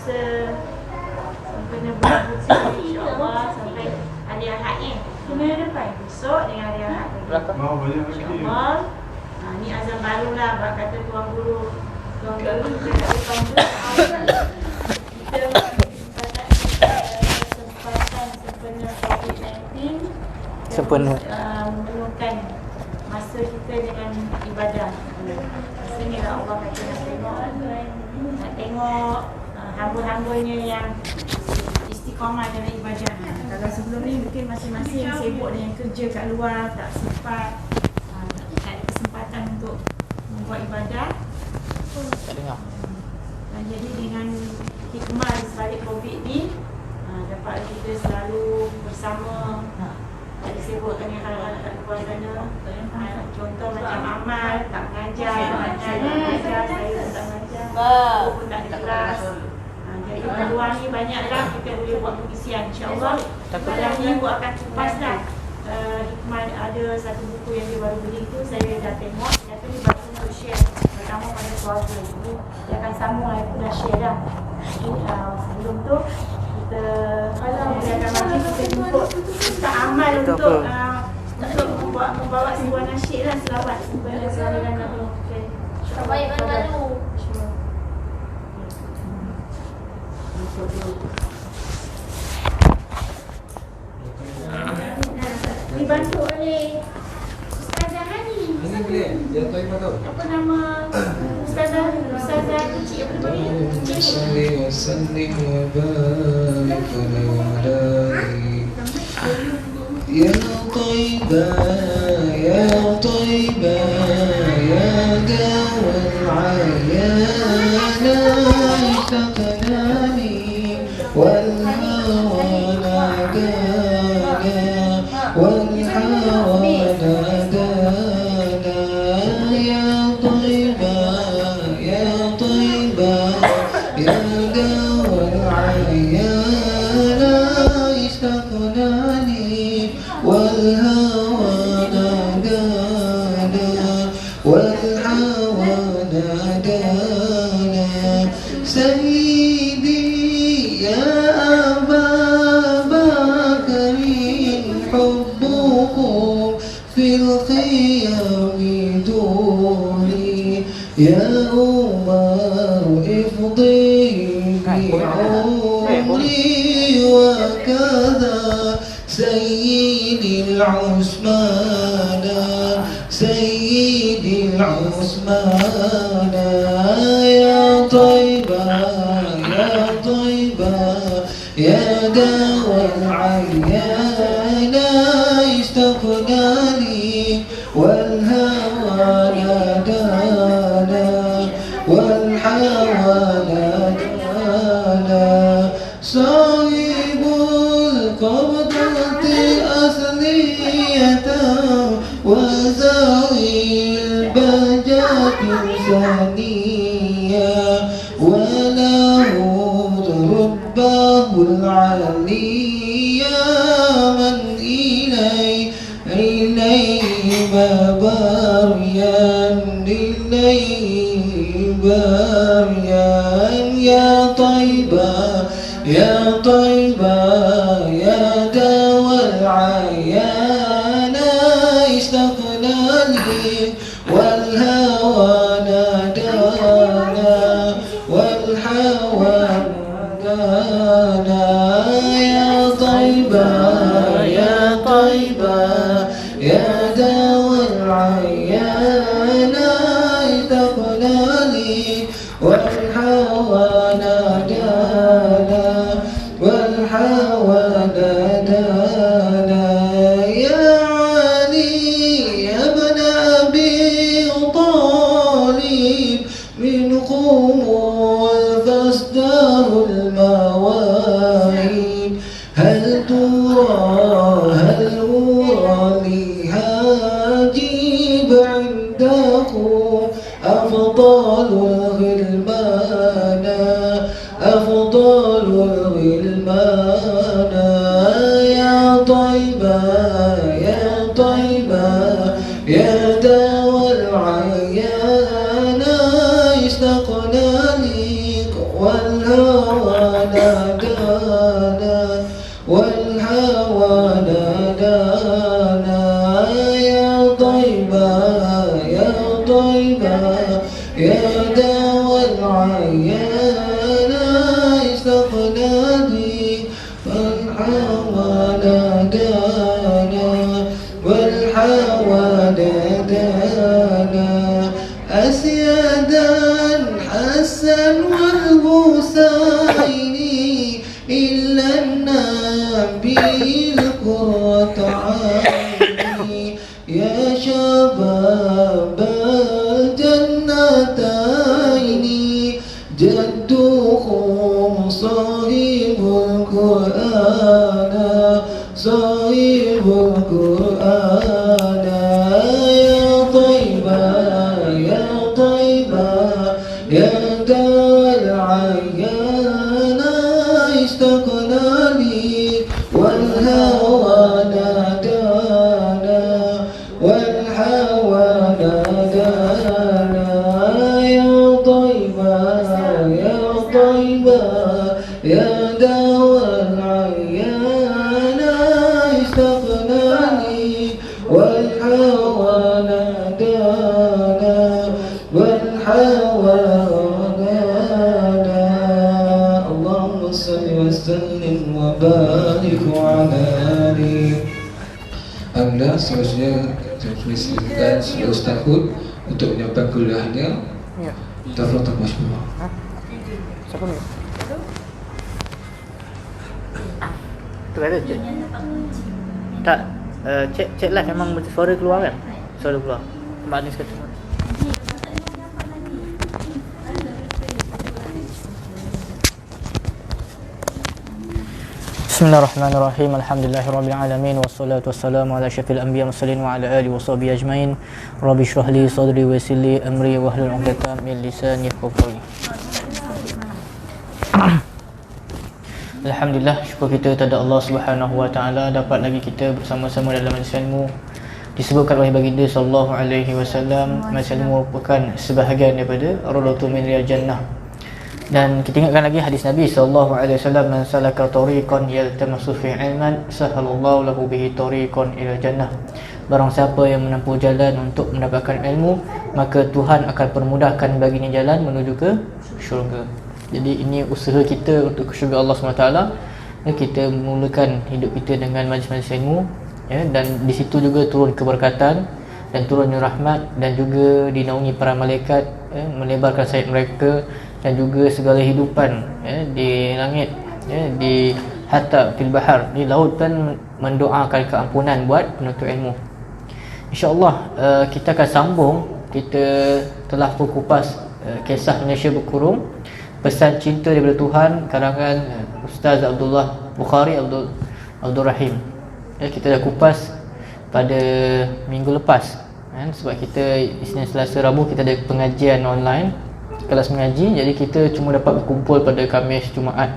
puasa sempena bulan putih insya-Allah sampai hari Ahad ni. Minggu depan besok dengan hari Ahad lagi. InsyaAllah. Ni azam baru lah. Abang kata tuan guru kita kesempatan sempena COVID-19 Sempena memerlukan masa kita dengan ibadah. Masa ni lah Allah kata nak tengok hamba-hambanya yang istiqamah dalam ibadah. Kalau sebelum ni mungkin masing-masing sibuk dengan kerja kat luar, tak sempat, tak ada kesempatan untuk membuat ibadah. tak dengar. Jadi dengan hikmah sebalik COVID ni, dapat kita selalu bersama, tak disebut dengan hal-hal kat luar sana. Contoh macam Amal tak mengajar, Amal tak mengajar, saya pun tak mengajar, aku pun tak ada kelas. Jadi peluang ni banyaklah kita boleh buat pengisian. InsyaAllah malam ni aku akan kupas dah. Hikmah ada satu buku yang dia baru beli tu, saya dah tengok. Kata ni bagus untuk share, pertama pada keluarga. Jadi dia akan sambung lah, aku dah share dah. Jadi sebelum tu kita akan bagi kita jemput Ustaz Amal untuk membawa sebuah nasyid lah, selawat sempena kelahiran Nabi. Tak baik lalu. Dibantu oleh Ustazah Hani. Ini boleh? Dia tahu apa tu? Apa nama Ustazah kecil apa nama ni? Salli wa sallim wa barik ala ya Taiba ya Taiba ya dawal ayana ishtaqnani wal hawa nadana wal hawa nadana ya Taiba ya Taiba ya dawal ayana ishtaqnani والهوى نادانا والهوى نادانا سيدي يا أبا بكر حبكم في الخيام دوني يا عمر افضي بعمري وكذا سيدي العثمان سيدي العثمان يا طيبة يا طيبة يا دوا العيان اشتقنا لي والهوى نادانا والحوى نادانا صاحب القبضة أصلية وزاوي البهجة ثانية وله ربه العليا من إليه باريا إليه باريا يا طيبة يا طيبة يا دوا العيان اشتقنا لي والهوى نادانا والهوى نادانا يا طيبة يا طيبة يا دوا العيان اشتقنا لي والهوى نادانا والهوى نادانا يا علي يا ابن أبي طالب منكم فاصدار المواعيد هل ترى هل أرى هاجب عندكم أفضل الغلمان أفضل الغلمان يا طيبة يا طيبة يا دوا العيان اشتقنا لك والهوى نادانا والهوى نادانا يا طيبة يا طيبة يا دوا العيان اشتقنا لي والهوى نادانا والهوى نادانا أسيادا حسن والحسين إلا النبي القرة عيني يا شباب الجنتين جدكم صاحب القرآن صاحب القرآن يا طيبة يا طيبة يا دوا العيان اشتقنا لي والهوى نادانا والهوى نادانا يا طيبة يا طيبة يا دوا العيان اشتقنا لي والهوى نادانا والهوى نادانا اللهم صل وسلم وبارك على Anda seterusnya dipersilakan Saudara Ustaz Hud untuk menyampaikan kuliahnya. Ya. Tafadhal Mashkur. Siapa ni? Tu ada cek. Tak, cek live memang suara keluar kan? Suara keluar. Mak Anis kata. Bismillahirrahmanirrahim. Alhamdulillahirabbil alamin wassalatu wassalamu ala asyrafil anbiya mursalin wa ala alihi washabihi ajmain. Rabbi shrah li sadri wa yassir li amri wahlul 'uqdatam min lisani yafqahu qawli. Alhamdulillah, syukur kita kepada Allah Subhanahu wa taala dapat lagi kita bersama-sama dalam majlis ilmu. Disebutkan oleh baginda sallallahu alaihi wasallam, majlis ilmu merupakan sebahagian daripada Rawdatul min Riyadil Jannah. Dan kita ingatkan lagi hadis Nabi sallallahu alaihi wasallam, man salaka tariqan yaltamasu fi ilman sahalallahu lahu bihi tariqan ila jannah. Barang siapa yang menempuh jalan untuk mendapatkan ilmu, maka Tuhan akan permudahkan baginya jalan menuju ke syurga. Jadi ini usaha kita untuk ke syurga Allah SWT. Kita mulakan hidup kita dengan majlis-majlis ilmu, ya, dan di situ juga turun keberkatan dan turunnya rahmat, dan juga dinaungi para malaikat, ya, melebarkan sayap mereka, dan juga segala hidupan, ya, di langit, ya, di hatta fil bahar, di laut, dan mendoakan keampunan buat penuntut ilmu. InsyaAllah kita akan sambung. Kita telah berkupas kisah Malaysia Berkurung, pesan cinta daripada Tuhan, karangan Ustaz Abdullah Bukhari Abdul Rahim. Ya, kita dah kupas pada minggu lepas, kan? Sebab kita Isnin, Selasa, Rabu kita ada pengajian online, kelas mengaji. Jadi kita cuma dapat berkumpul pada Khamis, Jumaat,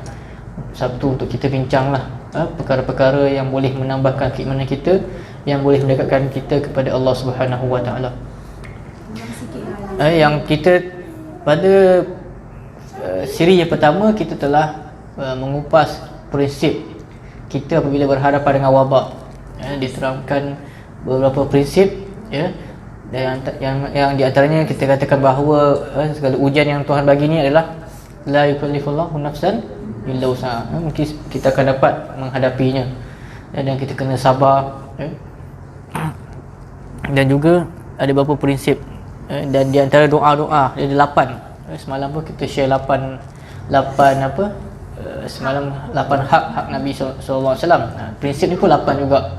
Sabtu untuk kita bincanglah perkara-perkara yang boleh menambahkan keimanan kita, yang boleh mendekatkan kita kepada Allah Subhanahu Wa Taala. Yang kita pada siri yang pertama kita telah mengupas prinsip kita apabila berhadapan dengan wabak. Diterangkan beberapa prinsip, ya. Yang di antaranya kita katakan bahawa segala ujian yang Tuhan bagi ni adalah la yukallifullahu nafsan illa wus'aha. Mungkin kita akan dapat menghadapinya, dan kita kena sabar, ya. Dan juga ada beberapa prinsip, dan di antara doa-doa ada 8. Semalam pun kita share 8 semalam 8 hak Nabi SAW. Prinsip ni pun 8 juga,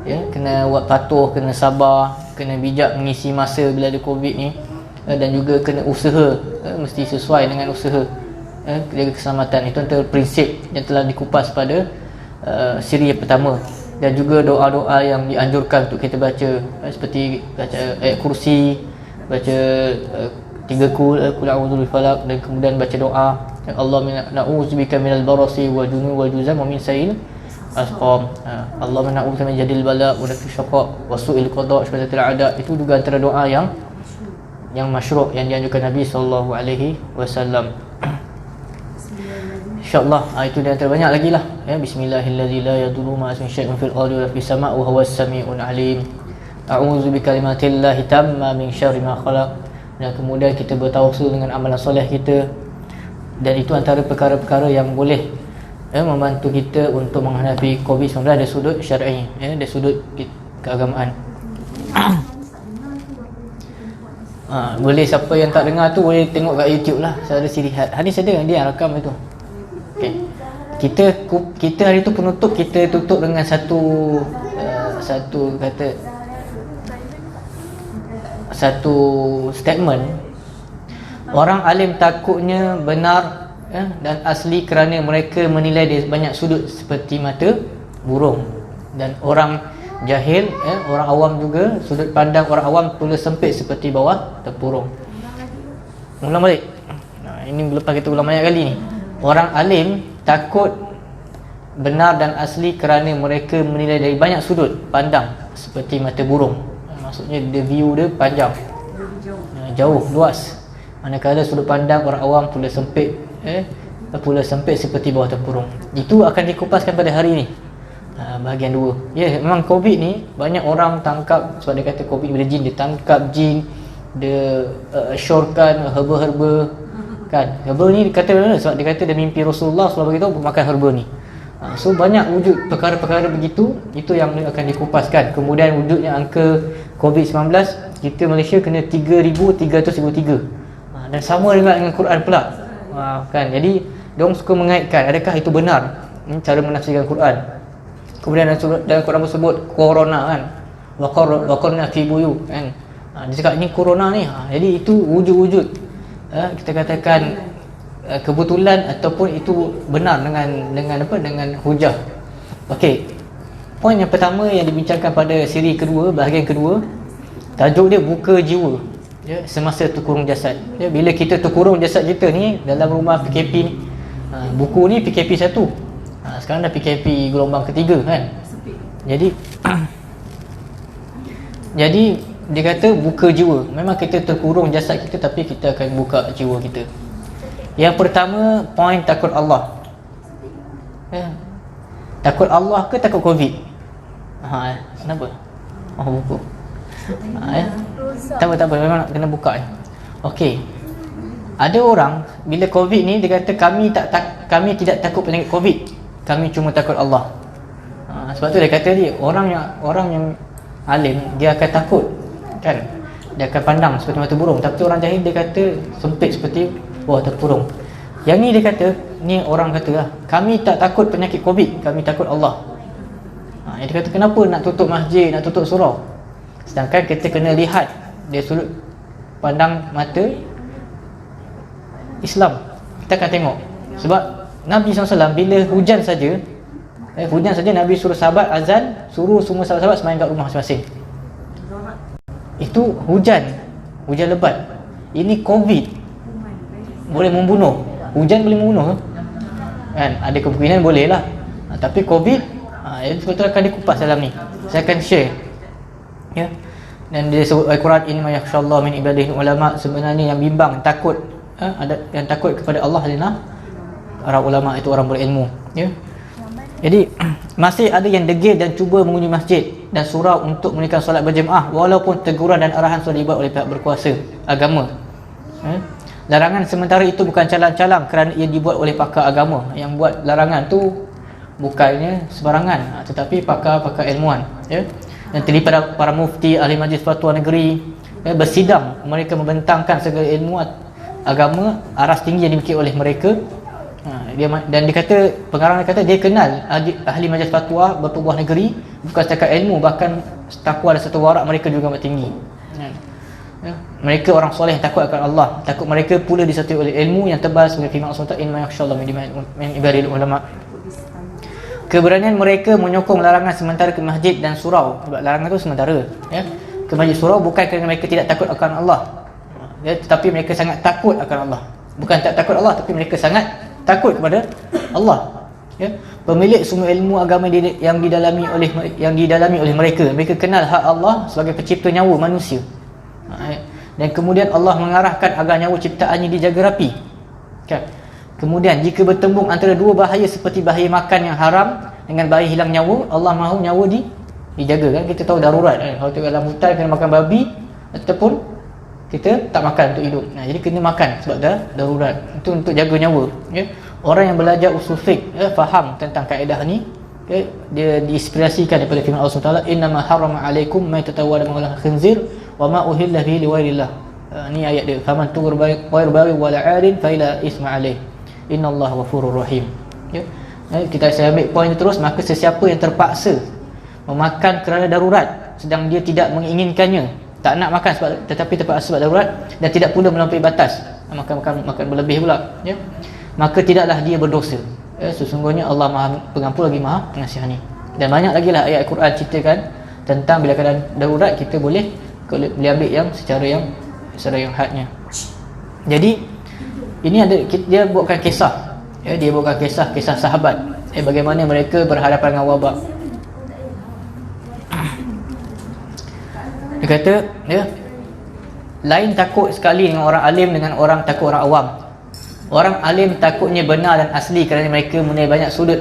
ya. Kena buat patuh, kena sabar, kena bijak mengisi masa bila ada Covid ni, dan juga kena usaha, mesti sesuai dengan usaha, jaga keselamatan. Itu antara prinsip yang telah dikupas pada siri yang pertama. Dan juga doa-doa yang dianjurkan untuk kita baca, seperti baca ayat kursi, baca 3 kul a'udzu bil falaq, dan kemudian baca doa Allah na'udzubika minal barasi wal junun wal juzam wa min sayil asqam. Allah na'udzubika min jadil bala wa dakil syaqa wa su'il qada' syuhadatil a'da. Itu juga antara doa yang masyru' yang dianjurkan Nabi sallallahu alaihi wasallam. InsyaAllah itu dia antara banyak lagi lah ya. Bismillahirrahmanirrahim. La yadurru ma'a ismihi syai'un fil ardi wa la fis sama'i wa huwas sami'ul alim. A'udzu bikalimatillahi tamma min syarri ma khalaq. Dan kemudian kita bertawassul dengan amalan soleh kita, dan itu antara perkara-perkara yang boleh membantu kita untuk menghadapi COVID-19 dari sudut syar'i ya, dari sudut keagamaan. Boleh siapa yang tak dengar tu boleh tengok kat YouTube lah, Saudara Sirihat. Hadis ada dia yang rakam itu. Okay. Kita hari tu penutup, kita tutup dengan satu statement. Orang alim takutnya benar dan asli kerana mereka menilai dari banyak sudut seperti mata burung, dan orang jahil orang awam juga, sudut pandang orang awam pula sempit seperti bawah tempurung. Ulang balik. Ini lepas kita ulang banyak kali ni. Orang alim takut benar dan asli kerana mereka menilai dari banyak sudut pandang seperti mata burung. Maksudnya the view dia panjang, jauh, luas. Manakala sudut pandang orang awam pula sempit seperti bawah tempurung. Itu akan dikupaskan pada hari ini, bahagian 2. Ya, memang COVID ni banyak orang tangkap sebab dia kata COVID bila jin, dia tangkap jin, dia syorkan herba-herba kan. Herba ni kata mana? Sebab dia kata dia mimpi Rasulullah SAW beritahu makan herba ni. So banyak wujud perkara-perkara begitu, itu yang akan dikupaskan. Kemudian wujudnya angka COVID-19, kita Malaysia kena 3,353. Dan sama dengan Quran pula. Kan. Jadi diorang suka mengaitkan adakah itu benar cara menafsirkan Quran. Kemudian dalam Quran tersebut corona kan, waqarna fi buyut kan. Dia cakap ini corona ni. Jadi itu wujud-wujud kita katakan kebetulan ataupun itu benar dengan hujah. Okey. Poin yang pertama yang dibincangkan pada siri kedua, bahagian kedua, tajuk dia buka jiwa ya, semasa terkurung jasad ya. Bila kita terkurung jasad kita ni dalam rumah PKP ni, buku ni PKP 1, sekarang dah PKP gelombang ketiga kan. Jadi dia kata buka jiwa. Memang kita terkurung jasad kita, tapi kita akan buka jiwa kita. Yang pertama, poin takut Allah ya. Takut Allah ke takut COVID? Kenapa? Buku tak apa, memang nak kena buka ya. Okey. Ada orang bila COVID ni dia kata kami tidak takut penyakit COVID, kami cuma takut Allah. Sebab tu dia kata orang yang alim dia akan takut kan, dia akan pandang seperti mata burung. Tapi orang jahil dia kata sempit seperti bawah tempurung. Yang ni dia kata, ni orang kata lah, kami tak takut penyakit COVID, kami takut Allah. Dia kata kenapa nak tutup masjid, nak tutup surau, sedangkan kita kena lihat dari sudut pandang mata Islam. Kita akan tengok sebab Nabi SAW bila hujan saja Nabi suruh sahabat azan, suruh semua sahabat-sahabat semain kat rumah masing-masing. Itu hujan lebat. Ini COVID boleh membunuh. Hujan boleh membunuh kan? Ada kemungkinan boleh lah. Tapi COVID itu betul akan dikupas dalam ni. Saya akan share ya. Dan dia sebut Al-Quran, inna yakhshallahu min ibadihi ulama. Sebenarnya yang bimbang, takut ada yang takut kepada Allah adalah para ulama, itu orang berilmu ya. Jadi masih ada yang degil dan cuba mengunjungi masjid dan surau untuk menunaikan solat berjemaah walaupun teguran dan arahan sudah dibuat oleh pihak berkuasa agama. Larangan sementara itu bukan calang-calang kerana ia dibuat oleh pakar agama. Yang buat larangan tu bukannya sebarangan, tetapi pakar-pakar ilmuwan ya. Dan terdiri para mufti, ahli majlis fatwa negeri bersidang, mereka membentangkan segala ilmu agama aras tinggi yang dimiliki oleh mereka. Dan dia kata, pengarang dia kata dia kenal ahli majlis fatwa bertubuh negeri, bukan setakat ilmu, bahkan takwa dan serta warak mereka juga amat tinggi. Mereka orang soleh yang takut akan Allah, takut mereka pula disertai oleh ilmu yang tebal sebagai firman Allah SWT, inna yakhshallahu min ibadil ulama. Keberanian mereka menyokong larangan sementara ke masjid dan surau. Sebab larangan tu sementara ya. Ke masjid surau bukan kerana mereka tidak takut akan Allah ya, tetapi mereka sangat takut akan Allah. Bukan tak takut Allah, tapi mereka sangat takut kepada Allah ya. Pemilik semua ilmu agama yang didalami oleh mereka. Mereka kenal hak Allah sebagai pencipta nyawa manusia. Dan kemudian Allah mengarahkan agar nyawa ciptaannya dijaga rapi kan. Kemudian jika bertembung antara dua bahaya seperti bahaya makan yang haram dengan bahaya hilang nyawa, Allah mahu nyawa dijaga kan. Kita tahu darurat kan? Kalau dalam hutan kena makan babi ataupun kita tak makan untuk hidup. Jadi kena makan sebab darurat. Itu untuk jaga nyawa, ya. Orang yang belajar usul fiqh, faham tentang kaedah ni, dia diinspirasikan daripada firman Allah SWT, innama harrama alaikum ma tatawala ma'al khinzir wa ma uhilla bihi lighairillah. Ni ayat dia, faman tughir ghair baghi wala 'adin fa ila isma alaih innallaha ghafurur rahim, ya. Kita saya ambil poin itu terus. Maka sesiapa yang terpaksa memakan kerana darurat sedang dia tidak menginginkannya, tak nak makan sebab, tetapi terpaksa sebab darurat, dan tidak pula melampaui batas, makan berlebih pula, ya, maka tidaklah dia berdosa. Sesungguhnya Allah Maha Pengampun lagi Maha Pengasihani. Dan banyak lagi lah ayat Al-Quran ceritakan tentang bila keadaan darurat kita boleh ambil yang secara yang hadnya. Jadi ini ada, dia buatkan kisah, dia buatkan kisah sahabat, bagaimana mereka berhadapan dengan wabak. Dia kata, lain takut sekali dengan orang alim dengan orang takut orang awam. Orang alim takutnya benar dan asli kerana mereka mempunyai banyak sudut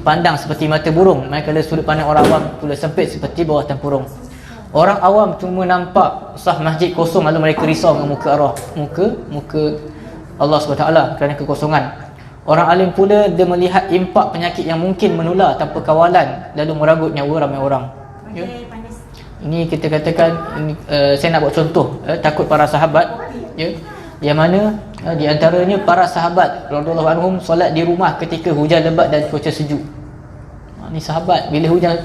pandang seperti mata burung, manakala sudut pandang orang awam pula sempit seperti bawah tempurung. Orang awam cuma nampak sah masjid kosong lalu mereka risau dengan muka Allah SWT kerana kekosongan. Orang alim pula dia melihat impak penyakit yang mungkin menular tanpa kawalan lalu meragut nyawa ramai orang. Ya? Ini kita katakan, saya nak buat contoh takut para sahabat, ya, yang mana di antaranya para sahabat radhiyallahu anhum solat di rumah ketika hujan lebat dan cuaca sejuk. Ni sahabat bila hujan,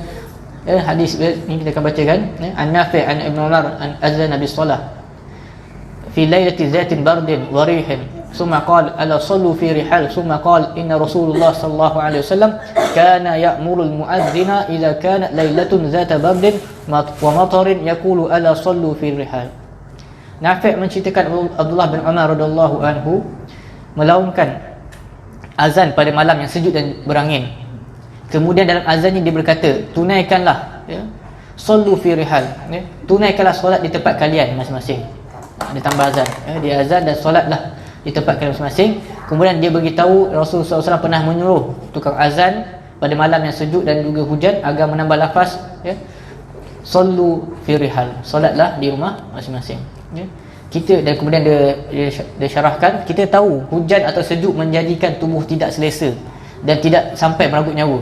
hadis ni kita akan bacakan, An-Nafi' an Ibn Umar an azan bis salah fi lailati zatin bardin wa rihin thumma qala ala sallu fi rihal thumma qala inna Rasulullah sallallahu alaihi wasallam kana ya'muru al-mu'adhdhina idza kanat lailatun zata bardin wa matarin yaqulu ala sallu fi rihal. Nafi' menceritakan Abdullah bin Umar radhiyallahu anhu melaungkan azan pada malam yang sejuk dan berangin. Kemudian dalam azan ini dia berkata, tunaikanlah, ya, sallu fi rihal, ya, tunaikanlah solat di tempat kalian masing-masing. Dia tambah azan, dia azan dan solatlah di tempat kalian masing-masing. Kemudian dia beritahu Rasulullah SAW pernah menyuruh tukang azan pada malam yang sejuk dan juga hujan agar menambah lafaz, ya, sallu fi rihal, solatlah di rumah masing-masing. Ya. Kita, dan kemudian dia syarahkan, kita tahu hujan atau sejuk menjadikan tubuh tidak selesa dan tidak sampai meragut nyawa.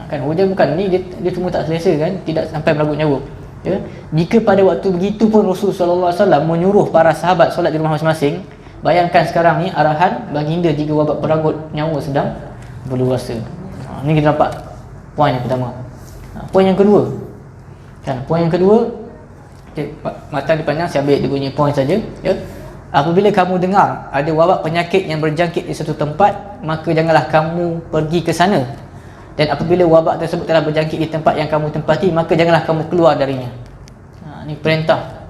Kan hujan bukan ni, dia cuma tak selesa kan, tidak sampai meragut nyawa. Ya. Jika pada waktu begitu pun Rasulullah SAW menyuruh para sahabat solat di rumah masing-masing, bayangkan sekarang ni arahan baginda jika wabak peragut nyawa sedang berluasa. Ni kita nampak poin yang pertama. Poin yang kedua, kan, poin yang kedua, mata dipandang, saya ambil dia punya poin saja, ya. Apabila kamu dengar ada wabak penyakit yang berjangkit di satu tempat, maka janganlah kamu pergi ke sana. Dan apabila wabak tersebut telah berjangkit di tempat yang kamu tempati, maka janganlah kamu keluar darinya. Ni perintah.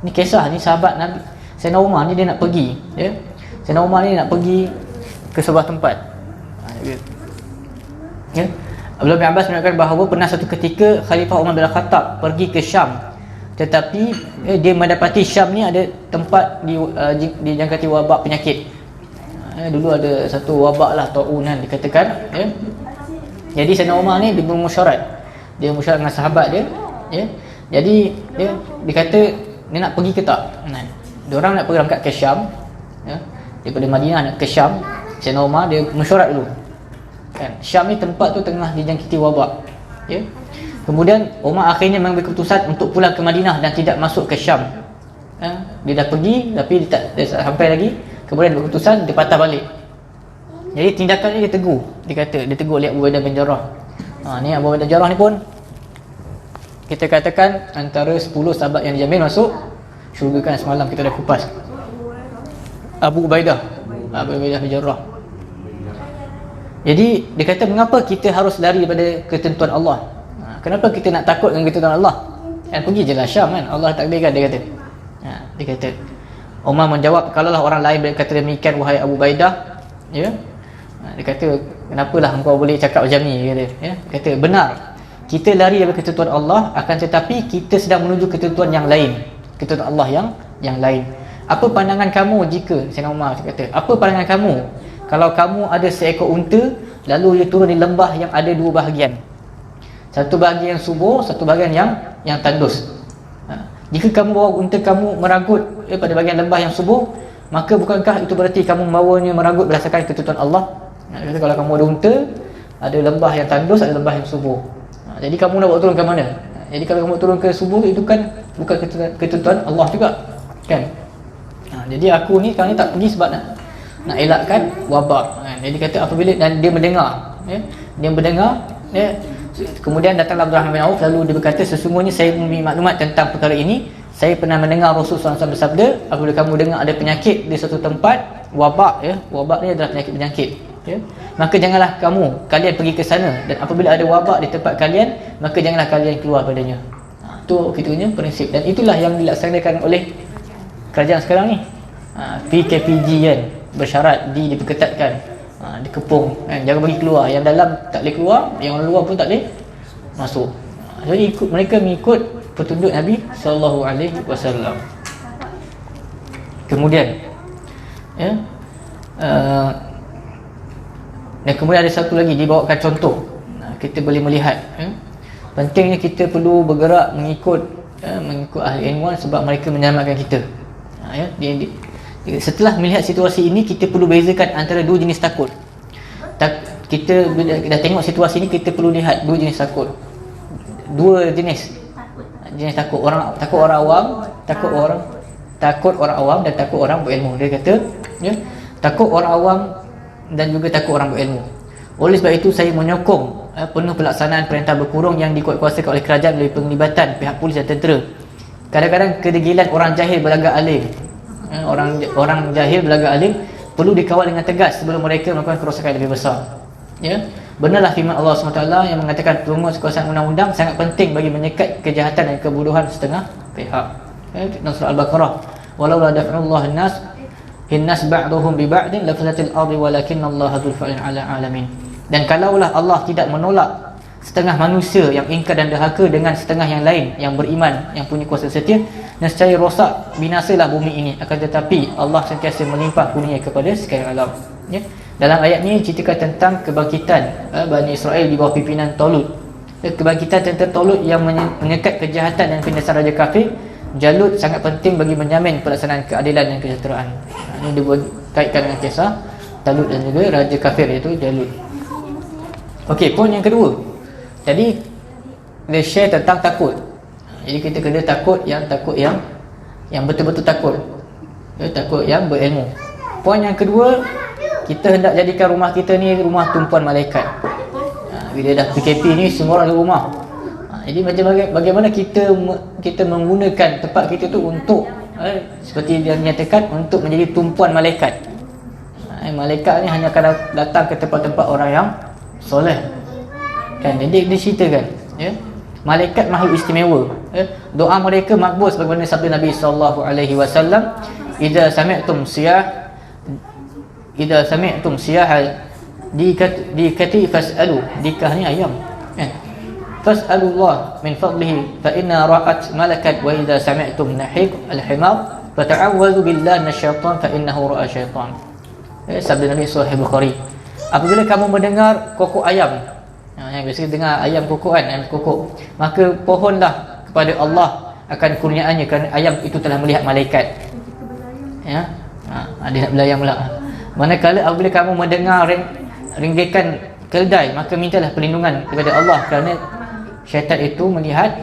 Ni kisah, ni sahabat Nabi Sayyidina Umar ni, dia nak pergi, ya. Sayyidina Umar ni nak pergi ke sebuah tempat, ya. Abdullah bin Abbas mengatakan bahawa pernah satu ketika Khalifah Umar bin Khattab pergi ke Syam, tetapi dia mendapati Syam ni ada tempat dijangkiti wabak penyakit. Dulu ada satu wabak lah, ta'unan dikatakan, ya. Jadi Sayyidina Umar ni dia bermusyarat dengan sahabat dia, ya. Jadi dia kata dia nak pergi ke tak. Diorang nak berangkat ke Syam, ya. Daripada Madinah nak ke Syam. Sayyidina Umar dia mesyuarat dulu, kan. Syam ni tempat tu tengah dijangkiti wabak, ya. Kemudian Umar akhirnya mengambil keputusan untuk pulang ke Madinah dan tidak masuk ke Syam. Dia dah pergi tapi dia tak sampai lagi. Kemudian berkeputusan dia patah balik. Jadi tindakan ni dia tegur. Dia tegur oleh Abu Ubaidah bin Jarrah. Ni Abu Ubaidah bin Jarrah ni pun kita katakan antara 10 sahabat yang dijamin masuk syurga, kan. Semalam kita dah kupas Abu Ubaidah bin Jarrah. Jadi dia kata, mengapa kita harus lari daripada ketentuan Allah? Kenapa kita nak takut dengan ketentuan Allah? Pergi je lah Syam, kan. Allah takdirkan, dia kata. Dia kata, Umar menjawab, kalaulah orang lain berkata demikian, wahai Abu Ubaidah, ya. Dia kata, kenapalah engkau boleh cakap macam ni, dia kata, ya. Dia kata, benar, kita lari daripada ketentuan Allah, akan tetapi kita sedang menuju ketentuan yang lain, ketentuan Allah yang lain. Apa pandangan kamu jika, Sayyidina Umar kata, apa pandangan kamu kalau kamu ada seekor unta, lalu dia turun di lembah yang ada dua bahagian. Satu bahagian yang subur, satu bahagian yang tandus. Jika kamu bawa unta kamu meragut pada bahagian lembah yang subur, maka bukankah itu berarti kamu membawanya meragut berdasarkan ketentuan Allah? Kata kalau kamu ada unta, ada lembah yang tandus, ada lembah yang subur. Jadi kamu nak bawa turun ke mana? Jadi kalau kamu turun ke subur, itu kan bukan ketentuan Allah juga, kan? Jadi aku ni sekarang ni tak pergi sebab nak elakkan wabak. Jadi kata apabila dan dia mendengar, dia mendengar, kemudian datanglah Abdurrahman bin Auf, lalu dia berkata, sesungguhnya saya mempunyai maklumat tentang perkara ini. Saya pernah mendengar Rasulullah SAW bersabda, apabila kamu dengar ada penyakit di suatu tempat, wabak, wabak ni adalah penyakit, maka janganlah kalian pergi ke sana, dan apabila ada wabak di tempat kalian, maka janganlah kalian keluar padanya. Itu kitanya prinsip, dan itulah yang dilaksanakan oleh kerajaan sekarang ni. PKPG kan, bersyarat diperketatkan, dikepung kan, jangan bagi keluar, yang dalam tak boleh keluar, yang luar pun tak boleh masuk. Jadi mereka mengikut petunjuk Nabi sallallahu alaihi wasallam. Kemudian dan kemudian ada satu lagi dibawakan contoh. Kita boleh melihat pentingnya kita perlu bergerak mengikut ahli ilmuwan, sebab mereka menyelamatkan kita. Setelah melihat situasi ini, kita perlu bezakan antara dua jenis takut. Kita dah tengok situasi ini, kita perlu lihat dua jenis takut. Dua jenis takut. Takut orang awam, takut orang awam dan takut orang berilmu. Dia kata takut orang awam dan juga takut orang berilmu. Oleh sebab itu saya menyokong penuh pelaksanaan perintah berkurung yang dikuatkuasakan oleh kerajaan melalui penglibatan pihak polis dan tentera. Kadang-kadang kedegilan orang jahil berlagak alim, orang jahil berlagak alim perlu dikawal dengan tegas sebelum mereka melakukan kerosakan yang lebih besar. Benarlah firman Allah SWT yang mengatakan perungut kekuasaan undang-undang sangat penting bagi menyekat kejahatan dan kebodohan setengah pihak. Dalam surah Al-Baqarah, walau la daf'ullah an-nas ba'dhum bi ba'din la fasatil ardi walakinallaha dzul fadlin 'ala 'alamin. Dan kalaulah Allah tidak menolak setengah manusia yang ingkar dan dahaka dengan setengah yang lain yang beriman, yang punya kuasa setia, nescaya rosak binasalah bumi ini, akan tetapi Allah sentiasa melimpah kurnia kepada sekalian alam. Dalam ayat ni ceritakan tentang kebangkitan Bani Israel di bawah pimpinan Talut. Kebangkitan tentera Talut yang menyekat kejahatan dan penindasan raja kafir. Jalut sangat penting bagi menjamin pelaksanaan keadilan dan kesejahteraan. Ini dia kaitkan dengan kisah Talut dan juga raja kafir, iaitu Jalut. Okey, poin yang kedua. Jadi dia share tentang takut. Jadi kita kena takut yang betul-betul takut. Takut yang berilmu. Poin yang kedua, kita hendak jadikan rumah kita ni rumah tumpuan malaikat. Bila dah PKP ni semua orang ada rumah. Jadi bagaimana kita menggunakan tempat kita tu untuk seperti dia menyatakan, untuk menjadi tumpuan malaikat. Malaikat ni hanya akan datang ke tempat-tempat orang yang soleh. Kan dia ceritakan, malaikat makhluk istimewa. Doa mereka makbul sebagaimana sabda Nabi sallallahu alaihi wasallam, idza sami'tum siyah dikati fas'alu, dikah ni ayam, fas'alullah min fadlihi fa inna ra'at malakat, wa idza sami'tum nahiq al-himar fata'awwadhu billahi minasyaitan fa innahu ra'a syaitan. Sabda Nabi Sahih Bukhari, apabila kamu mendengar kokok ayam, yang biasa dengar ayam kokok kan, ayam kokok, maka pohonlah kepada Allah akan kurniaannya, kerana ayam itu telah melihat malaikat. Dia nak belayang pula. Manakala apabila kamu mendengar ringgikan keledai, maka mintalah perlindungan kepada Allah, kerana syaitan itu melihat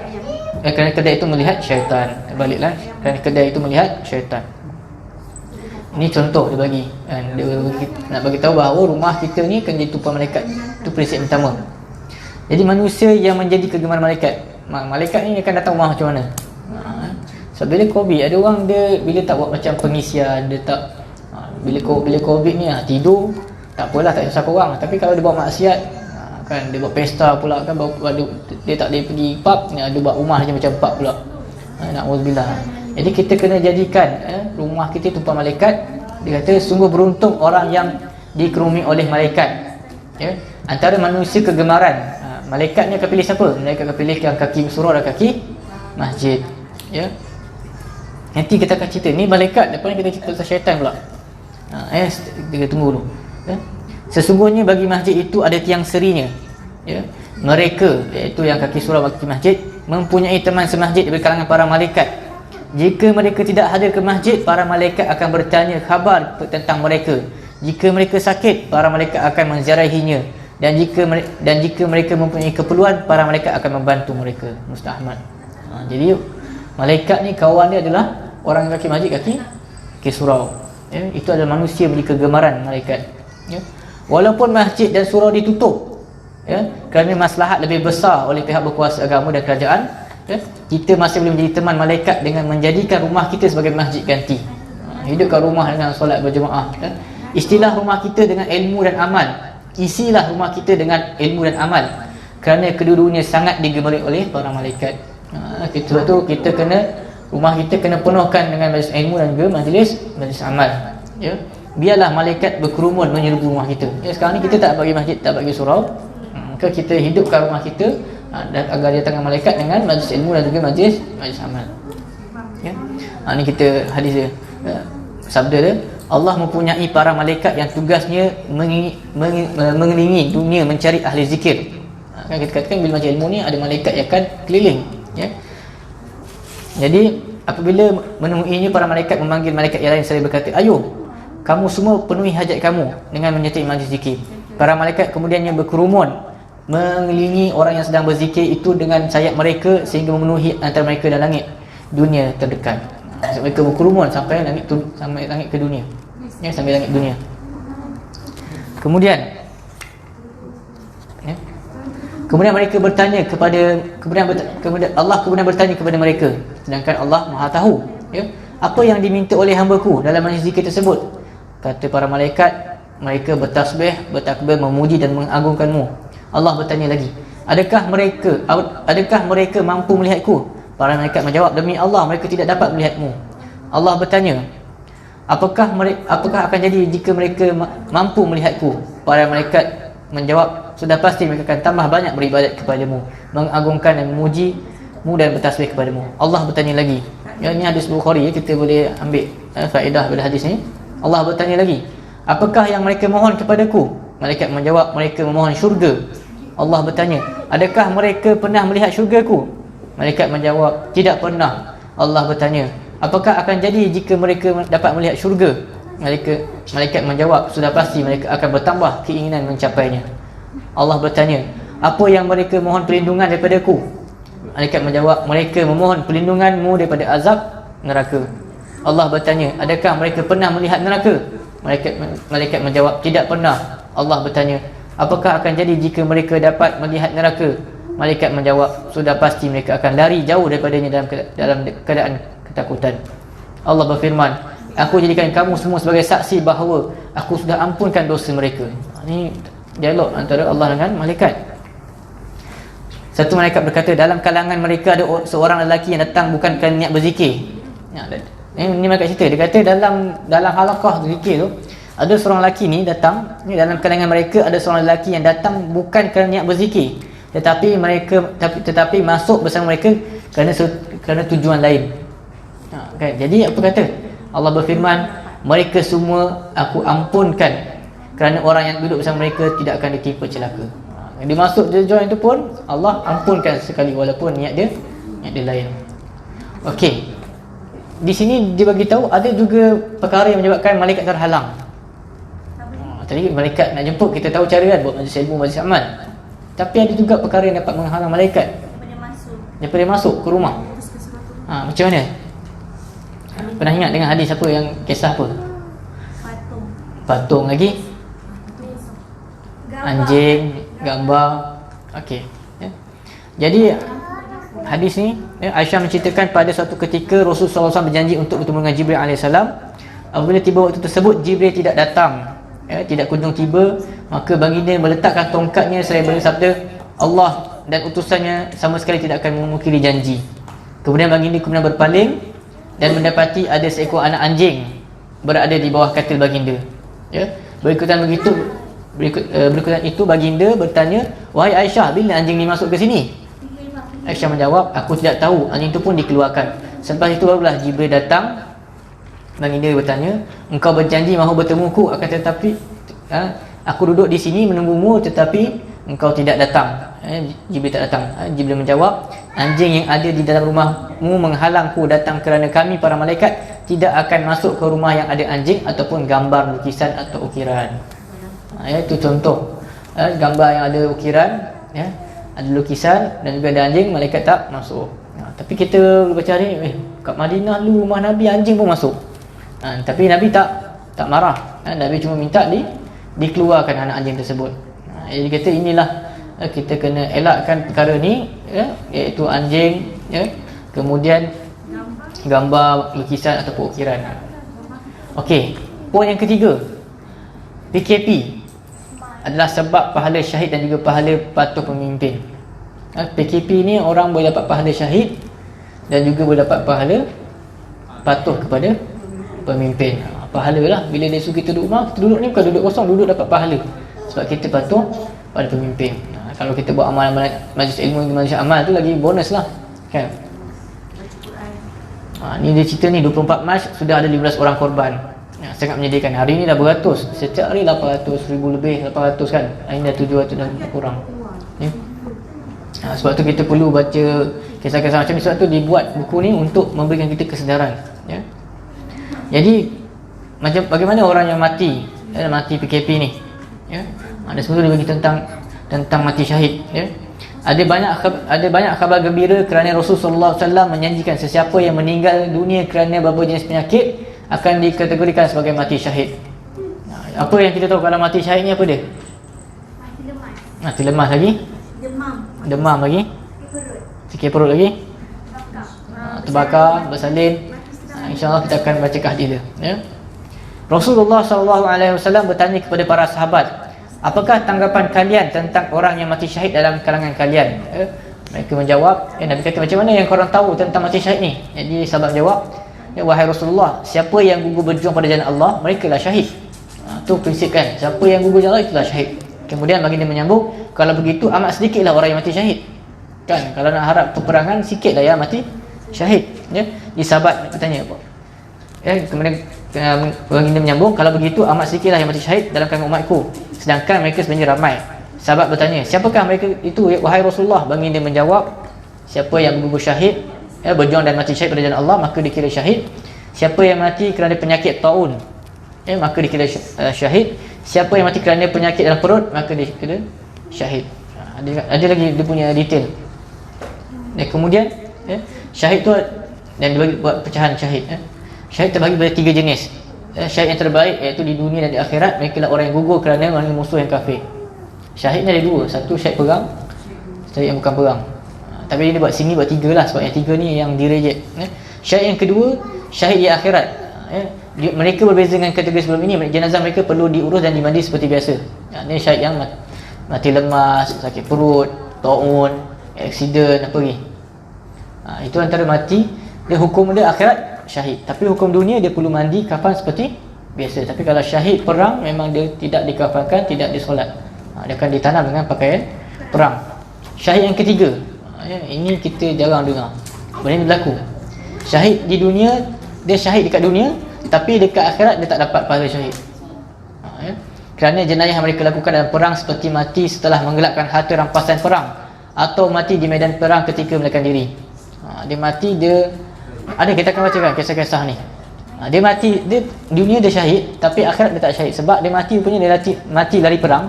kerana kedai itu melihat syaitan. Baliklah, kerana kedai itu melihat syaitan. Ini contoh dia bagi, dia nak bagi tahu bahawa rumah kita ni kan jadi tumpuan malaikat. Itu prinsip pertama. Jadi manusia yang menjadi kegemaran malaikat, malaikat ni akan datang rumah macam mana? So bila COVID, ada orang dia bila tak buat macam pengisian, dia tak bila COVID ni tidur, tak apalah, tak susah korang. Tapi kalau dia buat maksiat, kan dia buat pesta pula kan, dia tak boleh pergi pub, dia buat rumah je macam pub pula. Na'udzubillah. Jadi kita kena jadikan rumah kita tumpuan malaikat. Dia kata sungguh beruntung orang yang dikerumuni oleh malaikat. Antara manusia kegemaran, malaikatnya akan pilih siapa? Malaikat akan pilih yang kaki surau dan kaki masjid. Nanti kita akan cerita ni malaikat, lepas ni kita cerita pasal syaitan pula. Kita tunggu dulu. ya. Sesungguhnya bagi masjid itu ada tiang serinya, ya. Mereka, iaitu yang kaki surau bagi masjid, mempunyai teman semasjid dari kalangan para malaikat. Jika mereka tidak hadir ke masjid, para malaikat akan bertanya khabar tentang mereka. Jika mereka sakit, para malaikat akan menziarahinya. Dan jika mereka mempunyai keperluan, para malaikat akan membantu mereka. Mustahmad. Jadi malaikat ni kawan dia adalah orang kaki masjid, kaki surau, ya. Itu adalah manusia menjadi kegemaran malaikat, ya. Walaupun masjid dan surau ditutup, ya, kerana maslahat lebih besar oleh pihak berkuasa agama dan kerajaan, ya, kita masih boleh menjadi teman malaikat dengan menjadikan rumah kita sebagai masjid ganti. Hidupkan rumah dengan solat berjemaah, ya. Istilah rumah kita dengan ilmu dan amal. Isilah rumah kita dengan ilmu dan amal, kerana kedua-duanya sangat digemari oleh para malaikat. Sebab tu kita rumah kita kena penuhkan dengan majlis ilmu dan juga majlis amal, ya. Biarlah malaikat berkerumun menyerbu rumah kita, ya. Sekarang ni kita tak bagi masjid, tak bagi surau, maka kita hidupkan rumah kita dan agar datangkan malaikat dengan majlis ilmu dan juga majlis amal, ya. Ni kita hadis dia, sabda dia, Allah mempunyai para malaikat yang tugasnya mengelilingi dunia mencari ahli zikir. Kan kita katakan bila majlis ilmu ni ada malaikat yang akan keliling, ya. Jadi apabila menemuinya, para malaikat memanggil malaikat yang lain seraya berkata, ayo kamu semua penuhi hajat kamu dengan menyertai majlis zikir. Para malaikat kemudiannya berkerumun mengelilingi orang yang sedang berzikir itu dengan sayap mereka sehingga memenuhi antara mereka dan langit dunia terdekat. Mereka berkerumun sampai langit ke dunia, ya, sampai langit dunia. Kemudian mereka bertanya kemudian Allah bertanya kepada mereka, sedangkan Allah Maha tahu, ya, apa yang diminta oleh hamba-Ku dalam majlis zikir tersebut. Kata para malaikat, mereka bertasbih, bertakbir, memuji dan mengagungkan-Mu. Allah bertanya lagi, adakah mereka mampu melihat-Ku? Para malaikat menjawab, demi Allah mereka tidak dapat melihat-Mu. Allah bertanya, apakah akan jadi jika mereka mampu melihat-Ku? Para malaikat menjawab, sudah pasti mereka akan tambah banyak beribadat kepada-Mu, mengagungkan dan memuji-Mu dan bertasbih kepada-Mu. Allah bertanya lagi, ya, ini hadis Bukhari, ya, kita boleh ambil faedah pada hadis ni. Allah bertanya lagi, apakah yang mereka mohon kepadaku? Malaikat menjawab, mereka memohon syurga. Allah bertanya, adakah mereka pernah melihat syurga-Ku? Malaikat menjawab, tidak pernah. Allah bertanya, apakah akan jadi jika mereka dapat melihat syurga? Malaikat menjawab, sudah pasti mereka akan bertambah keinginan mencapainya. Allah bertanya, apa yang mereka mohon perlindungan daripada-Ku? Malaikat menjawab, mereka memohon perlindungan-Mu daripada azab neraka. Allah bertanya, adakah mereka pernah melihat neraka? Malaikat menjawab, tidak pernah. Allah bertanya, apakah akan jadi jika mereka dapat melihat neraka? Malaikat menjawab, sudah pasti mereka akan lari jauh daripadanya dalam keadaan ketakutan. Allah berfirman, aku jadikan kamu semua sebagai saksi bahawa aku sudah ampunkan dosa mereka. Ini dialog antara Allah dengan malaikat. Satu malaikat berkata, dalam kalangan mereka ada seorang lelaki yang datang bukan kerana niat berzikir. Ini malaikat cerita, dia kata dalam halaqah zikir tu ada seorang lelaki ni datang, dalam kalangan mereka ada seorang lelaki yang datang bukan kerana niat berzikir, tetapi masuk bersama mereka kerana tujuan lain. Kan? Jadi apa kata? Allah berfirman, mereka semua aku ampunkan kerana orang yang duduk bersama mereka tidak akan ditimpa celaka. Dia masuk tujuan itu pun Allah ampunkan sekali walaupun niat dia lain. Okey. Di sini dia bagi tahu ada juga perkara yang menyebabkan malaikat terhalang. Tadi malaikat nak jemput, kita tahu cara kan, buat majlis ilmu, majlis amal. Tapi ada juga perkara yang dapat menghalang malaikat daripada masuk ke rumah. Macam mana? Pernah ingat dengan hadis apa yang kisah apa? Patung lagi? Anjing, gambar. Okey, ya. Jadi hadis ni, Aisyah menceritakan pada suatu ketika Rasulullah SAW berjanji untuk bertemu dengan Jibril AS. Apabila tiba waktu tersebut, Jibril tidak datang, tidak kunjung tiba. Maka baginda meletakkan tongkatnya seraya bersabda, Allah dan utusannya sama sekali tidak akan memungkiri janji. Kemudian baginda berpaling dan mendapati ada seekor anak anjing berada di bawah katil baginda. Berikutan itu baginda bertanya, wahai Aisyah, bila anjing ni masuk ke sini? Aisyah menjawab, aku tidak tahu. Anjing itu pun dikeluarkan. Selepas itu barulah Jibril datang. Baginda bertanya, engkau berjanji mahu bertemuku, akan tetapi aku duduk di sini menunggumu tetapi engkau tidak datang. Jibril tak datang. Jibril menjawab, anjing yang ada di dalam rumahmu menghalangku datang kerana kami para malaikat tidak akan masuk ke rumah yang ada anjing ataupun gambar lukisan atau ukiran. Itu contoh gambar yang ada ukiran, ada lukisan dan juga ada anjing, malaikat tak masuk. Tapi kita baca hari kat Madinah lu rumah Nabi anjing pun masuk. Tapi Nabi tak marah. Nabi cuma minta dikeluarkan anak anjing tersebut. Jadi kata inilah kita kena elakkan perkara ni, iaitu anjing, kemudian gambar lukisan ataupun ukiran. Okey, poin yang ketiga, PKP adalah sebab pahala syahid dan juga pahala patuh pemimpin. PKP ni orang boleh dapat pahala syahid dan juga boleh dapat pahala patuh kepada pemimpin. Pahala lah, bila dia suruh kita duduk rumah, kita duduk ni bukan duduk kosong, duduk dapat pahala sebab kita patuh pada pemimpin. Kalau kita buat amal-amal majlis ilmu, majlis amal tu lagi bonus lah, kan? Ni dia cerita ni 24 Mac sudah ada 15 orang korban. Sangat menyedihkan. Hari ni dah beratus, setiap hari 800 ribu lebih, 800 kan, hari ni dah 700 dah kurang. Sebab tu kita perlu baca kisah-kisah macam ni. Sebab tu dibuat buku ni untuk memberikan kita kesedaran, Jadi macam bagaimana orang yang mati PKP ni, ada semua dia bagi tentang mati syahid, Ada banyak khabar gembira kerana Rasulullah SAW menjanjikan sesiapa yang meninggal dunia kerana beberapa jenis penyakit akan dikategorikan sebagai mati syahid. Apa yang kita tahu kalau mati syahid ni apa dia? Mati lemas lagi, demam lagi, sakit perut lagi, terbakar, bersalin. InsyaAllah kita akan baca hadis dia, Rasulullah SAW bertanya kepada para sahabat, apakah tanggapan kalian tentang orang yang mati syahid dalam kalangan kalian? Mereka menjawab, Nabi kata, macam mana yang korang tahu tentang mati syahid ni? Jadi sahabat jawab, wahai Rasulullah, siapa yang gugur berjuang pada jalan Allah, mereka lah syahid. Tu prinsip kan, siapa yang gugur jalan Allah, itulah syahid. Kemudian baginda menyambung, kalau begitu amat sedikitlah orang yang mati syahid, kan? Kalau nak harap peperangan, sikitlah yang mati syahid, Di sahabat bertanya, kemudian baginda menyambung, kalau begitu amat sedikitlah yang mati syahid dalam kalangan umatku, sedangkan mereka sebenarnya ramai. Sahabat bertanya, siapakah mereka itu wahai Rasulullah? Baginda menjawab, siapa yang gugur syahid, berjuang dan mati syahid pada jalan Allah, maka dikira syahid. Siapa yang mati kerana penyakit taun, maka dikira syahid. Siapa yang mati kerana penyakit dalam perut, maka dikira syahid. Ada lagi dia punya detail. Dan kemudian syahid tu, dan dibagi buat pecahan syahid. Syahid terbagi pada 3 jenis. Syahid yang terbaik iaitu di dunia dan di akhirat, mereka lah orang yang gugur kerana musuh yang kafir. Syahid ni ada 2, satu syahid perang, syahid yang bukan perang. Tapi dia buat sini buat 3 lah, sebab yang 3 ni yang direject. Syahid yang kedua, syahid di akhirat. Mereka berbeza dengan kategori sebelum ini. Jenazah mereka perlu diurus dan dimandi seperti biasa. Ini syahid yang mati lemas, sakit perut, taun, aksiden, apa lagi. Itu antara mati. Dia hukum dia akhirat syahid, tapi hukum dunia dia perlu mandi kafan seperti biasa. Tapi kalau syahid perang, memang dia tidak dikafankan, tidak disolat, dia akan ditanam dengan pakaian perang. Syahid yang ketiga, ini kita jarang dengar, benda ini berlaku. Syahid di dunia, dia syahid dekat dunia, tapi dekat akhirat dia tak dapat pahala syahid, kerana jenayah yang mereka lakukan dalam perang, seperti mati setelah menggelapkan harta rampasan perang, atau mati di medan perang ketika melarikan diri. Dia mati, dia ada, kita akan bacakan kisah-kisah ni. Dia mati, dia dunia dia syahid, tapi akhirat dia tak syahid. Sebab dia mati rupanya dia mati lari perang,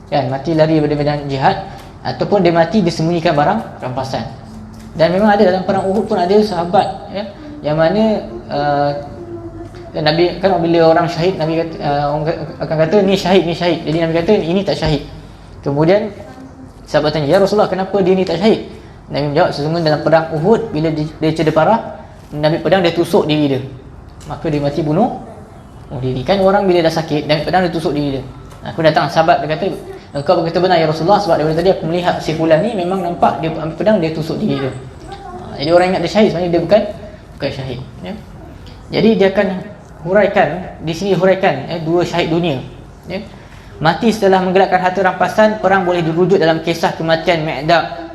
kan, mati lari daripada medan jihad, ataupun dia mati dia sembunyikan barang rampasan. Dan memang ada dalam perang Uhud pun ada sahabat, yang mana Nabi kan, bila orang syahid, Nabi kata, orang akan kata ni syahid, ni syahid. Jadi Nabi kata ini tak syahid. Kemudian sahabat tanya, ya Rasulullah, kenapa dia ni tak syahid? Nabi menjawab, sesungguhnya dalam perang Uhud, bila dia cedera parah, Nabi pedang dia tusuk diri dia, maka dia mati bunuh diri. Kan orang bila dah sakit, Nabi pedang dia tusuk diri dia. Aku datang, sahabat dia kata, engkau berkata benar ya Rasulullah, sebab daripada tadi aku melihat si fulan ni memang nampak dia ambil pedang, dia tusuk diri dia. Jadi orang ingat dia syahid, sebenarnya dia bukan syahid, Jadi dia akan huraikan di sini, dua syahid dunia, Mati setelah menggelapkan harta rampasan perang boleh dirujuk dalam kisah kematian Mi'dad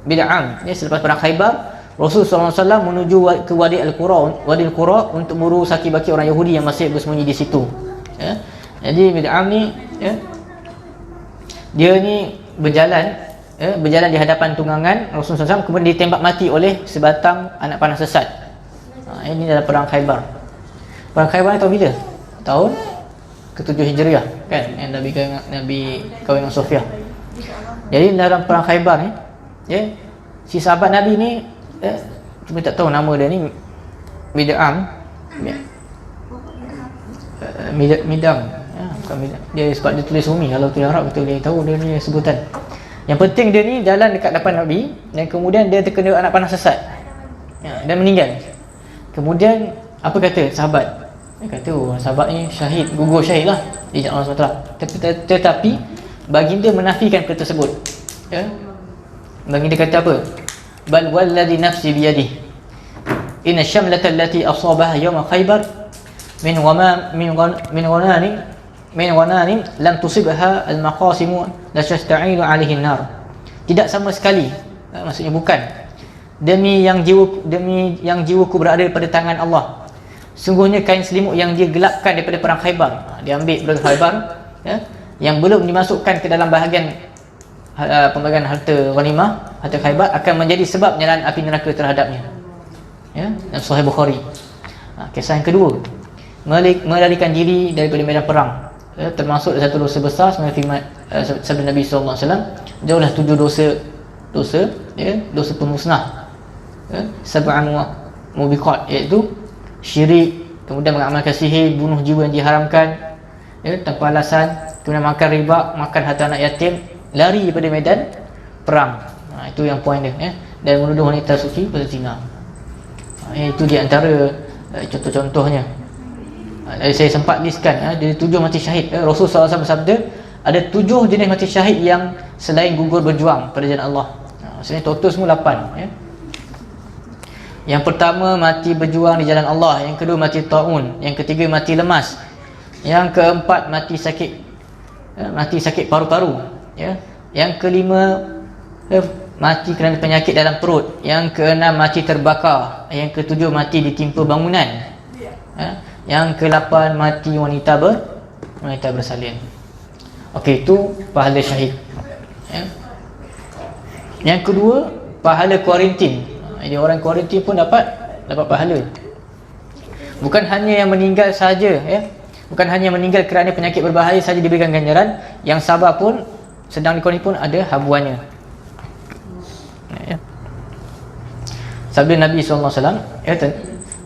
bin Am. Selepas perang Khaybar, Rasulullah SAW menuju ke Wadi Al-Qura untuk memburu saki baki orang Yahudi yang masih bersembunyi di situ. Jadi bid'ah ni dia ni berjalan di hadapan tunggangan Rasulullah SAW, kemudian ditembak mati oleh sebatang anak panah sesat. Ini dalam perang Khaybar. Perang Khaybar ni tahu bila? Tahun ke-7 Hijriah kan, yang Nabi kahwin dengan Sofiyah. Jadi dalam perang Khaybar ni si sahabat Nabi ni cuma tak tahu nama dia ni, Midam, bukan Midam. Dia sebab dia tulis Umi, kalau tulis Arab betul dia tahu dia ni sebutan. Yang penting dia ni jalan dekat depan Nabi dan kemudian dia terkena anak panah sesat dan meninggal. Kemudian apa kata sahabat? Dia kata sahabat ni syahid, gugur syahid lah di jalan Allah SWT. Tetapi baginda menafikan perkara tersebut. Baginda kata apa? Bal walladhi nafsi biyadihi inna syamlata allati asabaha yawma Khaybar min ghananin lam tusibha al-maqasimu la tasta'inu 'alaihi an-nar. Tidak sama sekali, maksudnya bukan, demi yang jiwaku berada pada tangan Allah, sungguhnya kain selimut yang dia gelapkan daripada perang Khaybar, dia ambil perang Khaybar yang belum dimasukkan ke dalam bahagian pembagian harta ghanimah, harta Khaybar, akan menjadi sebab penyalaan api neraka terhadapnya. Dalam Sahih Bukhari. Kisah yang kedua, melarikan diri daripada medan perang, termasuk satu dosa besar sebenarnya firman sabda Nabi sallallahu alaihi wasallam, jauhlah 7 dosa pemusnah, sab'an mubiqat, iaitu syirik, kemudian mengamalkan sihir, bunuh jiwa yang diharamkan tanpa alasan, kemudian makan riba, makan harta anak yatim, lari daripada medan perang. Itu yang poin dia, dan menuduh wanita suci berzina. Itu di antara contoh-contohnya. Saya sempat listkan ada 7 mati syahid. Rasulullah SAW bersabda ada 7 jenis mati syahid yang selain gugur berjuang pada jalan Allah. Maksudnya total semua 8. Yang pertama mati berjuang di jalan Allah, yang kedua mati taun, yang ketiga mati lemas, yang keempat mati sakit paru-paru, yang kelima mati kerana penyakit dalam perut, yang keenam mati terbakar, yang ketujuh mati ditimpa bangunan, yang ke-8 mati wanita bersalin. Okey, itu pahala syahid. Yang kedua, pahala kuarantin. Jadi orang kuarantin pun dapat pahala. Bukan hanya yang meninggal saja, bukan hanya meninggal kerana penyakit berbahaya saja diberikan ganjaran, yang sabar pun sedang di kuarantin pun ada habuannya. Sabda Nabi sallallahu alaihi wasallam,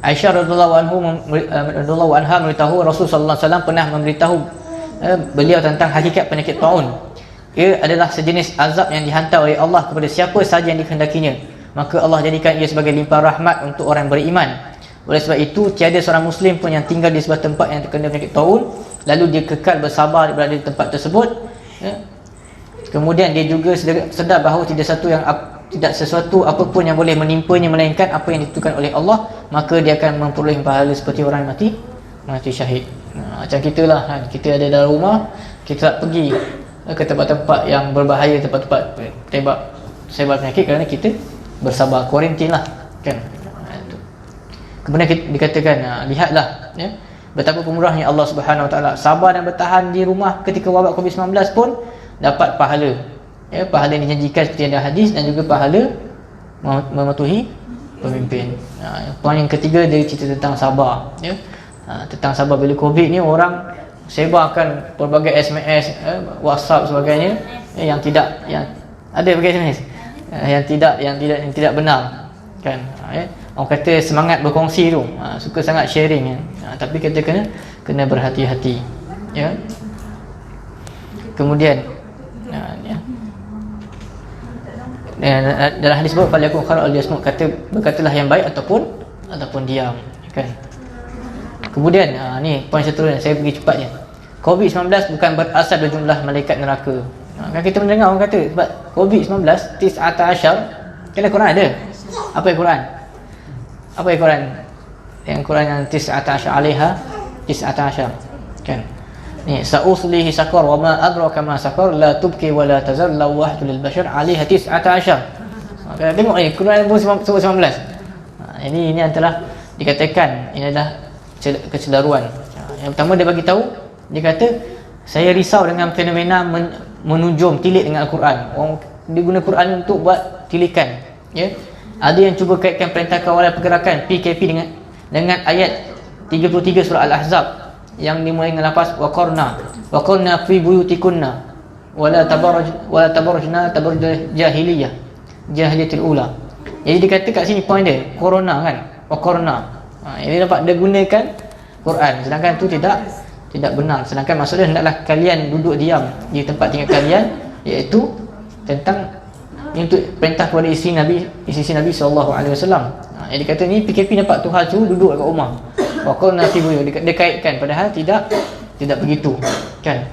Aisyah radhiyallahu anha memberitahu Rasulullah sallallahu alaihi wasallam pernah memberitahu beliau tentang hakikat penyakit taun. Ia adalah sejenis azab yang dihantar oleh Allah kepada siapa sahaja yang dikehendakinya, maka Allah jadikan ia sebagai limpahan rahmat untuk orang beriman. Oleh sebab itu, tiada seorang muslim pun yang tinggal di sebuah tempat yang terkena penyakit taun lalu dia kekal bersabar berada di tempat tersebut, kemudian dia juga sedar bahawa tidak sesuatu apapun yang boleh menimpanya melainkan apa yang ditentukan oleh Allah, maka dia akan memperoleh pahala seperti orang yang mati syahid. Macam kita lah, kita ada dalam rumah, kita tak pergi ke tempat-tempat yang berbahaya, tempat-tempat sebar penyakit, kerana kita bersabar, kuarantin lah kan. Kemudian dikatakan, lihatlah betapa pemurahnya Allah Subhanahu Wa Taala, sabar dan bertahan di rumah ketika wabak COVID-19 pun dapat pahala. Pahala yang dijanjikan seperti ada hadis, dan juga pahala mematuhi pemimpin. Poin yang ketiga dia cerita tentang sabar, tentang sabar bila Covid ni orang sebarkan pelbagai SMS, WhatsApp sebagainya, yang ada pakai SMS yang tidak benar kan. Orang kata semangat berkongsi tu, suka sangat sharing tapi kita kena berhati-hati. Kemudian dalam hadis sebut falyakum khairul yasmut, berkatalah yang baik ataupun diam kan. Kemudian ni poin seterusnya, saya pergi cepatnya. COVID-19 bukan berasal dari jumlah malaikat neraka. Kan kita mendengar orang kata sebab COVID-19 19 kan Quran ada. Apa yang Quran? Yang Quran yang 19 alaiha 19 kan. Ni sa'uslihi sakar wa ma adraka ma sakar la tubki wa la tazal lawahtu lil bashar 'alaiha 19. Tengok ni Quran pun 19. Jadi ini adalah dikatakan ini adalah kecelaruan. Yang pertama dia bagi tahu Dia kata, saya risau dengan fenomena menunjum tilik dengan Al-Quran. Orang dia guna Quran untuk buat tilikan, ya. Ada yang cuba kaitkan perintah kawalan pergerakan PKP dengan ayat 33 surah Al-Ahzab yang dimulai dengan lafaz waqarna fi buyutikunna wala tabarrujna tabarruj jahiliyatil ula. Jadi dia kata kat sini point dia corona kan, waqarna. Ini dapat dia gunakan Quran, sedangkan tu tidak benar. Sedangkan maksudnya hendaklah kalian duduk diam di tempat tinggal kalian, iaitu tentang untuk perintah kepada isteri Nabi sallallahu alaihi wasallam. Jadi kata ni PKP nampak Tuhan suruh duduk kat rumah. Waqul nafi buyu, dia kaitkan padahal tidak begitu, kan?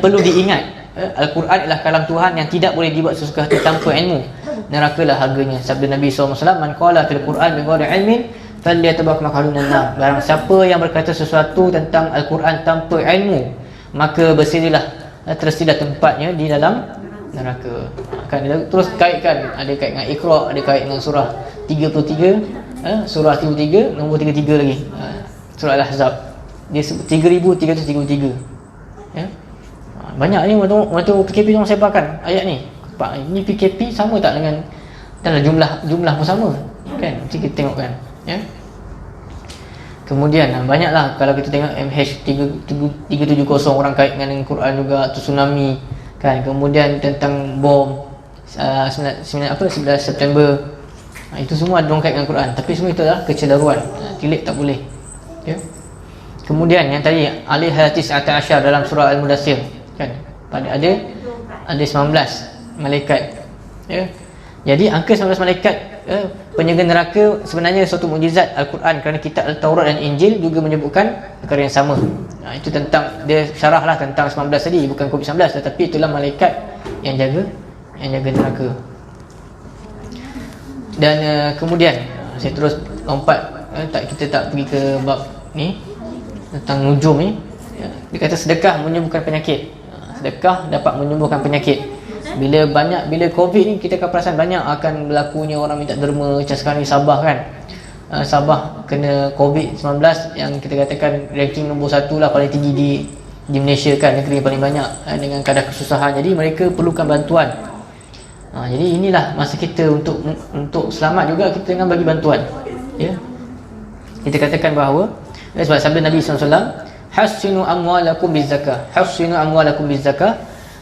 Perlu diingat, Al-Quran adalah kalam Tuhan yang tidak boleh dibuat sesuka hati tanpa ilmu. Nerakalah harganya. Sabda Nabi SAW, man qala fil Quran bighairi ilmin falyatabawwa maq'adahu nar. Barang siapa yang berkata sesuatu tentang Al-Quran tanpa ilmu, maka tersilah tempatnya di dalam neraka. Kan dia terus kaitkan, ada kait dengan Iqra, ada kait dengan surah 33, surah 33 nombor 33 lagi, surah Al-Ahzab. Dia 3333, ya. Banyak ni waktu PKP tu saya pakai ayat ni. Pak, ini PKP sama tak dengan dalam jumlah pun sama, kan? Nanti kita tengok kan, ya. Kemudian banyaklah kalau kita tengok MH370 orang kait dengan Quran juga, tu tsunami kan. Kemudian tentang bom 11 September, itu semua ada kait dengan Quran, tapi semua itu adalah kecederuan, tilik tak boleh, ya. Kemudian yang tadi alaiha 19 dalam surah Al-Mudaththir, kan, pada ada 19 malaikat, ya. Jadi angka 19 malaikat penjaga neraka sebenarnya suatu mukjizat Al-Quran, kerana kitab Al-Taurat dan Injil juga menyebutkan perkara yang sama. Itu tentang, dia syarahlah tentang 19 tadi, bukan COVID-19, tetapi itulah malaikat yang jaga neraka. Dan kemudian saya terus lompat, kita tak pergi ke bab ni tentang nujum ni, ya. Dia kata sedekah menyembuhkan penyakit. Sedekah dapat menyembuhkan penyakit. Bila Covid ni, kita akan perasan banyak akan berlakunya orang minta derma. Macam sekarang ni Sabah kan, Sabah kena Covid-19 yang kita katakan ranking nombor 1 lah, paling tinggi di Malaysia kan, negeri yang paling banyak dengan kadar kesusahan. Jadi mereka perlukan bantuan. Jadi inilah masa kita untuk selamat juga, kita dengan bagi bantuan, ya. Kita katakan bahawa sebab sabda Nabi SAW, hassinu amwalakum bizzakah,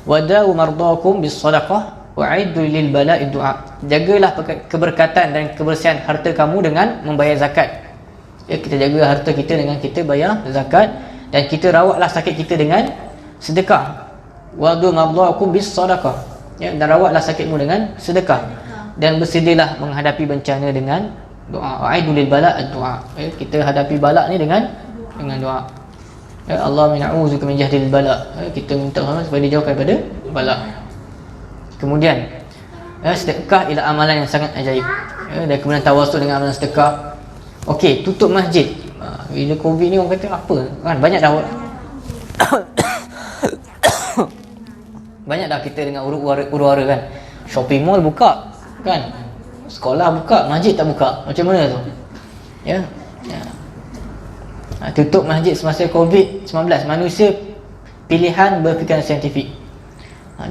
wada'u mardakum bis-sadaqah wa'iddu lil bala'i du'a. Jagalah keberkatan dan kebersihan harta kamu dengan membayar zakat. Ya, kita jaga harta kita dengan kita bayar zakat, dan kita rawatlah sakit kita dengan sedekah. Wada'u mardakum bis-sadaqah, ya, dan rawatlah sakitmu dengan sedekah, dan bersedialah menghadapi bencana dengan doa. Wa'iddu lil bala'i du'a. Ya, kita hadapi bala ni dengan doa. Ya Allah, na'udzuka min jahdil bala. Kita minta Allah supaya dijauhkan daripada bala. Kemudian sedekah ialah amalan yang sangat ajaib, dan kemudian tawasul dengan amalan sedekah. Okey, tutup masjid. Bila Covid ni orang kata apa kan, banyak dah kita dengan huru-hara kan. Shopping mall buka kan, sekolah buka, masjid tak buka. Macam mana tu, ya. Tutup masjid semasa Covid-19. Manusia pilihan berfikiran saintifik.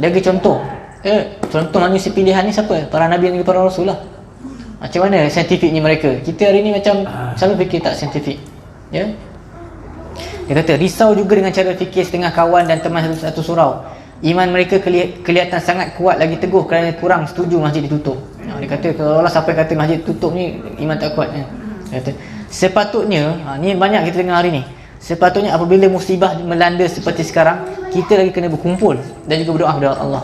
Dia bagi contoh, contoh manusia pilihan ni siapa? Para Nabi dan para Rasul lah. Macam mana saintifiknya mereka? Kita hari ni macam selalu fikir tak saintifik, ya. Dia kata risau juga dengan cara fikir setengah kawan dan teman satu surau. Iman mereka kelihatan sangat kuat lagi teguh kerana kurang setuju masjid ditutup. Dia kata kalau Allah sampai kata masjid tutup ni, iman tak kuat, ya. Dia kata sepatutnya, ni banyak kita dengar hari ni, sepatutnya apabila musibah melanda seperti sekarang, kita lagi kena berkumpul dan juga berdoa kepada Allah.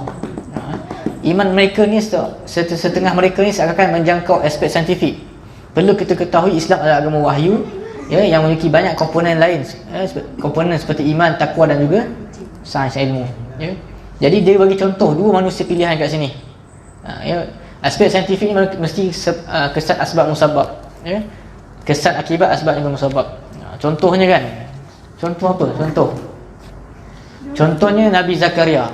Iman mereka ni, setengah mereka ni seakan menjangkau aspek saintifik. Perlu kita ketahui Islam adalah agama wahyu, ya, yang memiliki banyak komponen lain, komponen seperti iman, takwa dan juga sains ilmu, ya. Jadi dia bagi contoh dua manusia pilihan kat sini, ya. Aspek saintifik ni mesti kesan asbab musabab, ya. Kesan akibat, asbab juga musabab. Contohnya kan, contoh apa? Contohnya Nabi Zakaria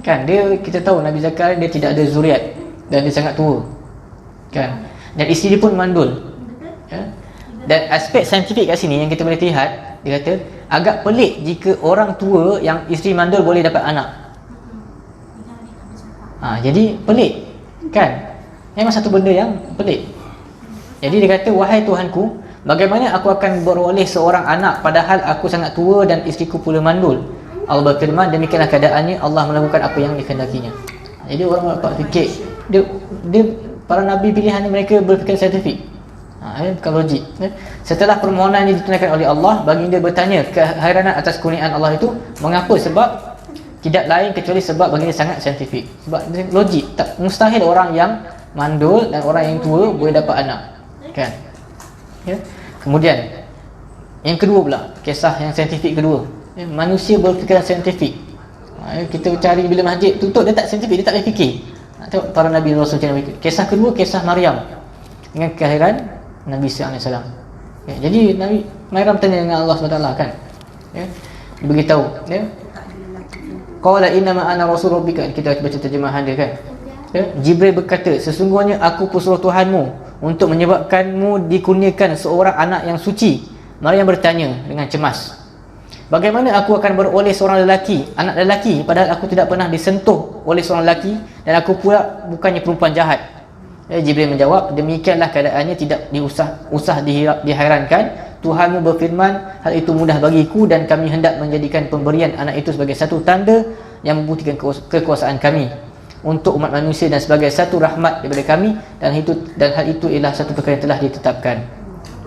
kan, kita tahu Nabi Zakaria dia tidak ada zuriat dan dia sangat tua kan, dan isteri dia pun mandul, ya. Dan aspek saintifik kat sini yang kita boleh lihat, dia kata agak pelik jika orang tua yang isteri mandul boleh dapat anak. Jadi pelik kan? Memang satu benda yang pelik. Jadi dia kata, wahai Tuhanku, bagaimana aku akan beroleh seorang anak padahal aku sangat tua dan isteriku pula mandul? Allah berfirman, demikianlah keadaannya, Allah melakukan apa yang dikehendakinya. Jadi orang dapat fikir, dia para nabi pilihan mereka berfikir saintifik, bukan logik. Setelah permohonan ini ditunaikan oleh Allah, baginda bertanya keheranan atas kurniaan Allah itu. Mengapa? Sebab tidak lain kecuali sebab baginda sangat saintifik. Sebab logik, tak mustahil orang yang mandul dan orang yang tua boleh dapat anak, kan? Ya. Kemudian yang kedua pula, kisah yang saintifik kedua, manusia berfikiran saintifik. Kita cari bila masjid tutup, dia tak saintifik, dia tak boleh fikir. Tengok para Nabi Rasul macam mana. Kisah kedua, kisah Maryam dengan kelahiran Nabi SAW. Jadi Nabi Maryam tanya dengan Allah SWT, kan? Dia beritahu, qala innama ana rasul rabbika. Kita baca terjemahan dia, kan? Jibril berkata, sesungguhnya aku pesuruh Tuhanmu untuk menyebabkanmu dikurniakan seorang anak yang suci. Maryam bertanya dengan cemas, bagaimana aku akan beroleh seorang lelaki, anak lelaki, padahal aku tidak pernah disentuh oleh seorang lelaki dan aku pula bukannya perempuan jahat. Jibril menjawab, demikianlah keadaannya, tidak usah dihairankan. Tuhanmu berfirman, hal itu mudah bagiku dan kami hendak menjadikan pemberian anak itu sebagai satu tanda yang membuktikan kekuasaan kami untuk umat manusia dan sebagai satu rahmat daripada kami, dan hal itu ialah satu perkara yang telah ditetapkan.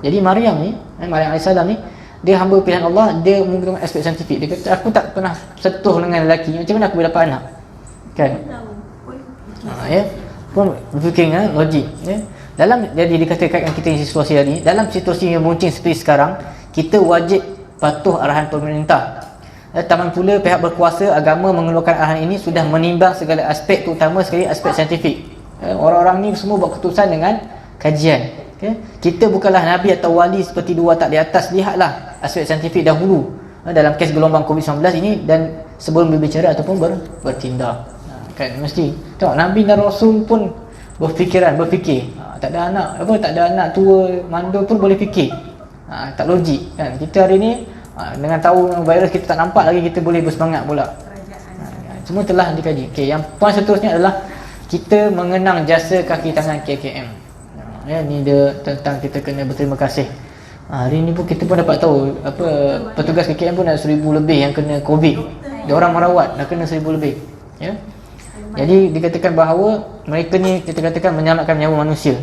Jadi Maryam ni, Maryam AS ni, dia hamba pilihan Allah, dia menggunakan aspek saintifik. Dia kata, aku tak pernah sentuh dengan lelaki, macam mana aku boleh dapat anak? Kan? Pun berfikir dengan logik, jadi dikatakan kita di situasi hari ni, dalam situasi yang muncul seperti sekarang, kita wajib patuh arahan pemerintah. Taman pula pihak berkuasa agama mengeluarkan arahan ini sudah menimbang segala aspek, terutama sekali aspek saintifik. Orang-orang ni semua buat keputusan dengan kajian. Kita bukanlah Nabi atau wali seperti dua tak di atas. Lihatlah aspek saintifik dahulu dalam kes gelombang COVID-19 ini, dan sebelum berbicara ataupun bertindak. Kan mesti tengok Nabi dan Rasul pun berfikir, tak ada anak tua mandul pun boleh fikir. Tak logik, kan? Kita hari ni dengan tahu virus kita tak nampak lagi, kita boleh bersemangat pula. Semua telah dikaji. Yang poin seterusnya adalah kita mengenang jasa kaki tangan KKM. Ni dia tentang kita kena berterima kasih. Hari ni pun kita pun dapat tahu apa, petugas KKM pun ada 1,000 lebih yang kena COVID. Dia orang merawat dah kena 1,000 lebih. Jadi dikatakan bahawa mereka ni, kita katakan, menyelamatkan nyawa manusia.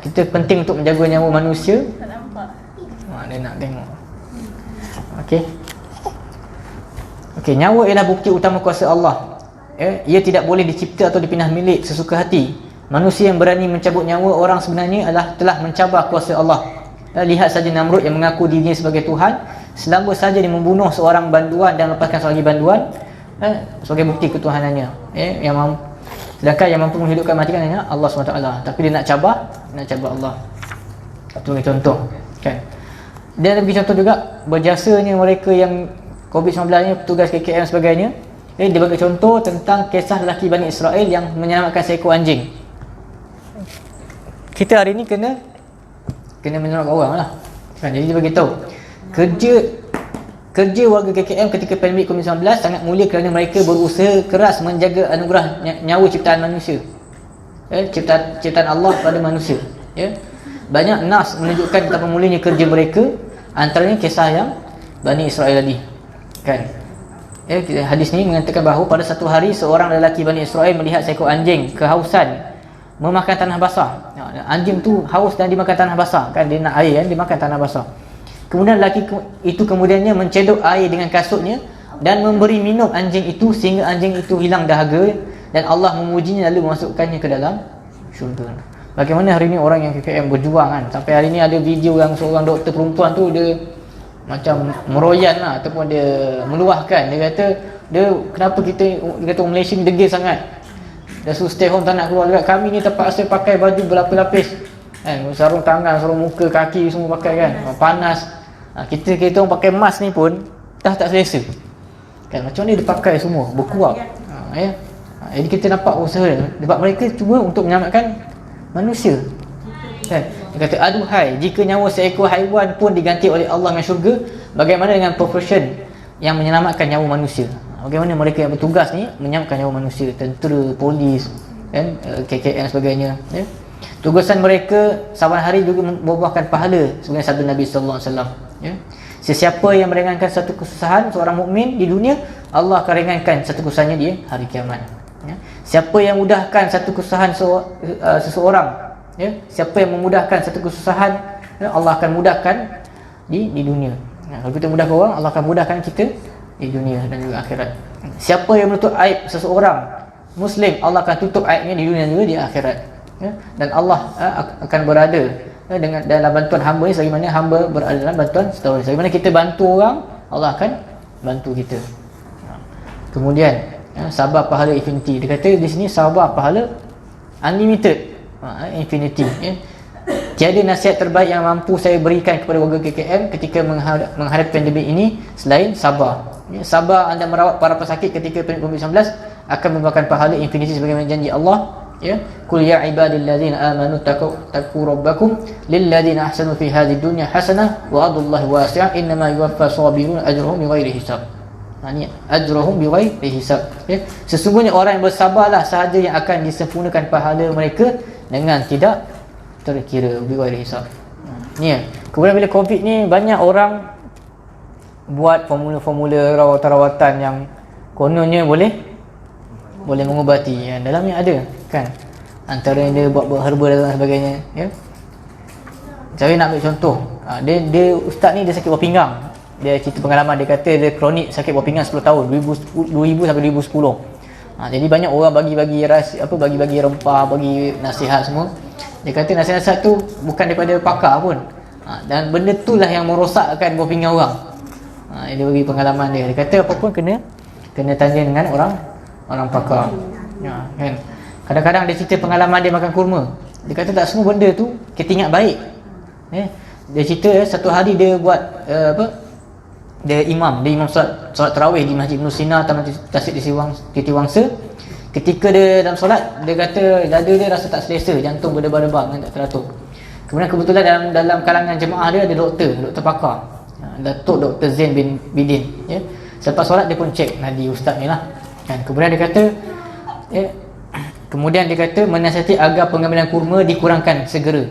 Kita penting untuk menjaga nyawa manusia. Tak nampak. Dia nak tengok. Okey, nyawa ialah bukti utama kuasa Allah. Ia tidak boleh dicipta atau dipindah milik sesuka hati. Manusia yang berani mencabut nyawa orang sebenarnya telah mencabar kuasa Allah. Lihat saja Namrud yang mengaku dirinya sebagai Tuhan. Selama saja dia membunuh seorang banduan dan melepaskan seorang banduan, sebagai bukti ketuhanannya. Sedangkan yang mampu menghidupkan matikan hanya Allah SWT. Tapi dia nak cabar Allah. Itu contoh, kan? Dan bagi contoh juga berjasanya mereka yang COVID-19 ni, petugas KKM dan sebagainya. Dia bagi contoh tentang kisah lelaki Bani Israel yang menyelamatkan seekor anjing. Kita hari ni kena menyelamatkan orang lah, kan? Jadi dia bagi tahu kerja warga KKM ketika pandemik COVID-19 sangat mulia kerana mereka berusaha keras menjaga anugerah nyawa ciptaan manusia, ciptaan Allah pada manusia. Banyak nas menunjukkan betapa mulianya kerja mereka, antaranya kisah yang Bani Israel tadi, kan? Hadis ni mengatakan bahawa pada satu hari seorang lelaki Bani Israel melihat seekor anjing kehausan memakan tanah basah. Anjing tu haus dan dimakan tanah basah, kan? Dia nak air, kan? Dia makan tanah basah. Kemudian lelaki itu kemudiannya mencedok air dengan kasutnya dan memberi minum anjing itu sehingga anjing itu hilang dahaga, dan Allah memujinya lalu memasukkannya ke dalam syurga. Bagaimana hari ni orang yang KKM berjuang, kan? Sampai hari ni ada video yang seorang doktor perempuan tu, dia macam meroyan lah, ataupun dia meluahkan. Dia kata, kenapa dia kata orang Malaysia ni degil sangat, dah suruh stay home, tak nak keluar. Kami ni terpaksa pakai baju berlapis-lapis, kan? Sarung tangan, sarung muka, kaki semua pakai, kan? Panas. Kita orang pakai mask ni pun tak selesa, kan? Macam ni dia pakai semua berkuap. Jadi kita nampak usaha, sebab mereka cuba untuk menyelamatkan manusia, kan? Dia kata, aduhai, jika nyawa seekor haiwan pun diganti oleh Allah dengan syurga, bagaimana dengan profession yang menyelamatkan nyawa manusia? Bagaimana mereka yang bertugas ni menyelamatkan nyawa manusia, tentera, polis, kan, KKN dan sebagainya, ya? Tugasan mereka saban hari juga membuahkan pahala sebagai sabda Nabi sallallahu alaihi wasallam, ya. Sesiapa yang meringankan satu kesusahan seorang mukmin di dunia, Allah akan ringankan satu kesusahannya di hari kiamat, ya. Siapa yang mudahkan satu kesusahan seseorang, ya, siapa yang memudahkan satu kesusahan, ya, Allah akan mudahkan di dunia. Kalau kita mudahkan orang, Allah akan mudahkan kita di dunia dan juga akhirat. Siapa yang menutup aib seseorang Muslim, Allah akan tutup aibnya di dunia dan juga di akhirat, ya. Dan Allah akan berada, ya, dengan dalam bantuan hamba ni sebagaimana hamba berada dalam bantuan seorang. Sebagaimana kita bantu orang, Allah akan bantu kita. Kemudian, ya, sabar pahala infinity. Dia kata di sini sabar pahala unlimited, infinity, ya. Tiada nasihat terbaik yang mampu saya berikan kepada warga KKM ketika menghadapi pandemik ini selain sabar, ya. Sabar anda merawat para pesakit ketika pandemik COVID-19 akan membawakan pahala infinity sebagaimana janji Allah, ya. Qul ya ibadilladzina amanu taqu rabbakum lilladzina ahsanu fi hadhihi dunya hasanah wa ardullahi wasi'ah innama yuwaffas sabirun ajruhum bighairi hisab. Ini ajruhum bighairi hisab, ya. Sesungguhnya orang yang bersabarlah sahaja yang akan disempurnakan pahala mereka dengan tidak terkira, bighairi hisab. Ni ya. Kemudian bila COVID ni banyak orang buat formula-formula rawatan-rawatan yang kononnya boleh mengubati, ya. Dalamnya ada, kan, antara yang dia buat herba dan sebagainya, ya. Saya nak ambil contoh, dia ustaz ni dia sakit buah pinggang. Dia cerita pengalaman, dia kata dia kronik sakit buah pinggang 10 tahun, 2000 sampai 2010. Jadi banyak orang bagi-bagi bagi-bagi rempah, bagi nasihat semua. Dia kata nasihat tu bukan daripada pakar pun, dan benda tu lah yang merosakkan buah pinggang orang. Dia bagi pengalaman dia. Dia kata apa pun kena tanya dengan orang pakar, ya, kan. Kadang-kadang dia cerita pengalaman dia makan kurma. Dia kata tak semua benda tu kita ingat baik, ya. Dia cerita satu hari dia buat dia imam solat tarawih di Masjid Ibn Sina Taman Tasik Titi Wangsa. Ketika dia dalam solat, dia kata dada dia rasa tak selesa, jantung berdebar-debar dan tak teratur. Kemudian kebetulan dalam kalangan jemaah dia ada doktor pakar, Datuk Dr. Zain bin Bidin, ya. Selepas solat dia pun cek nadi ustaz ni lah, kan. Kemudian dia kata, ya, menasihati agar pengambilan kurma dikurangkan segera.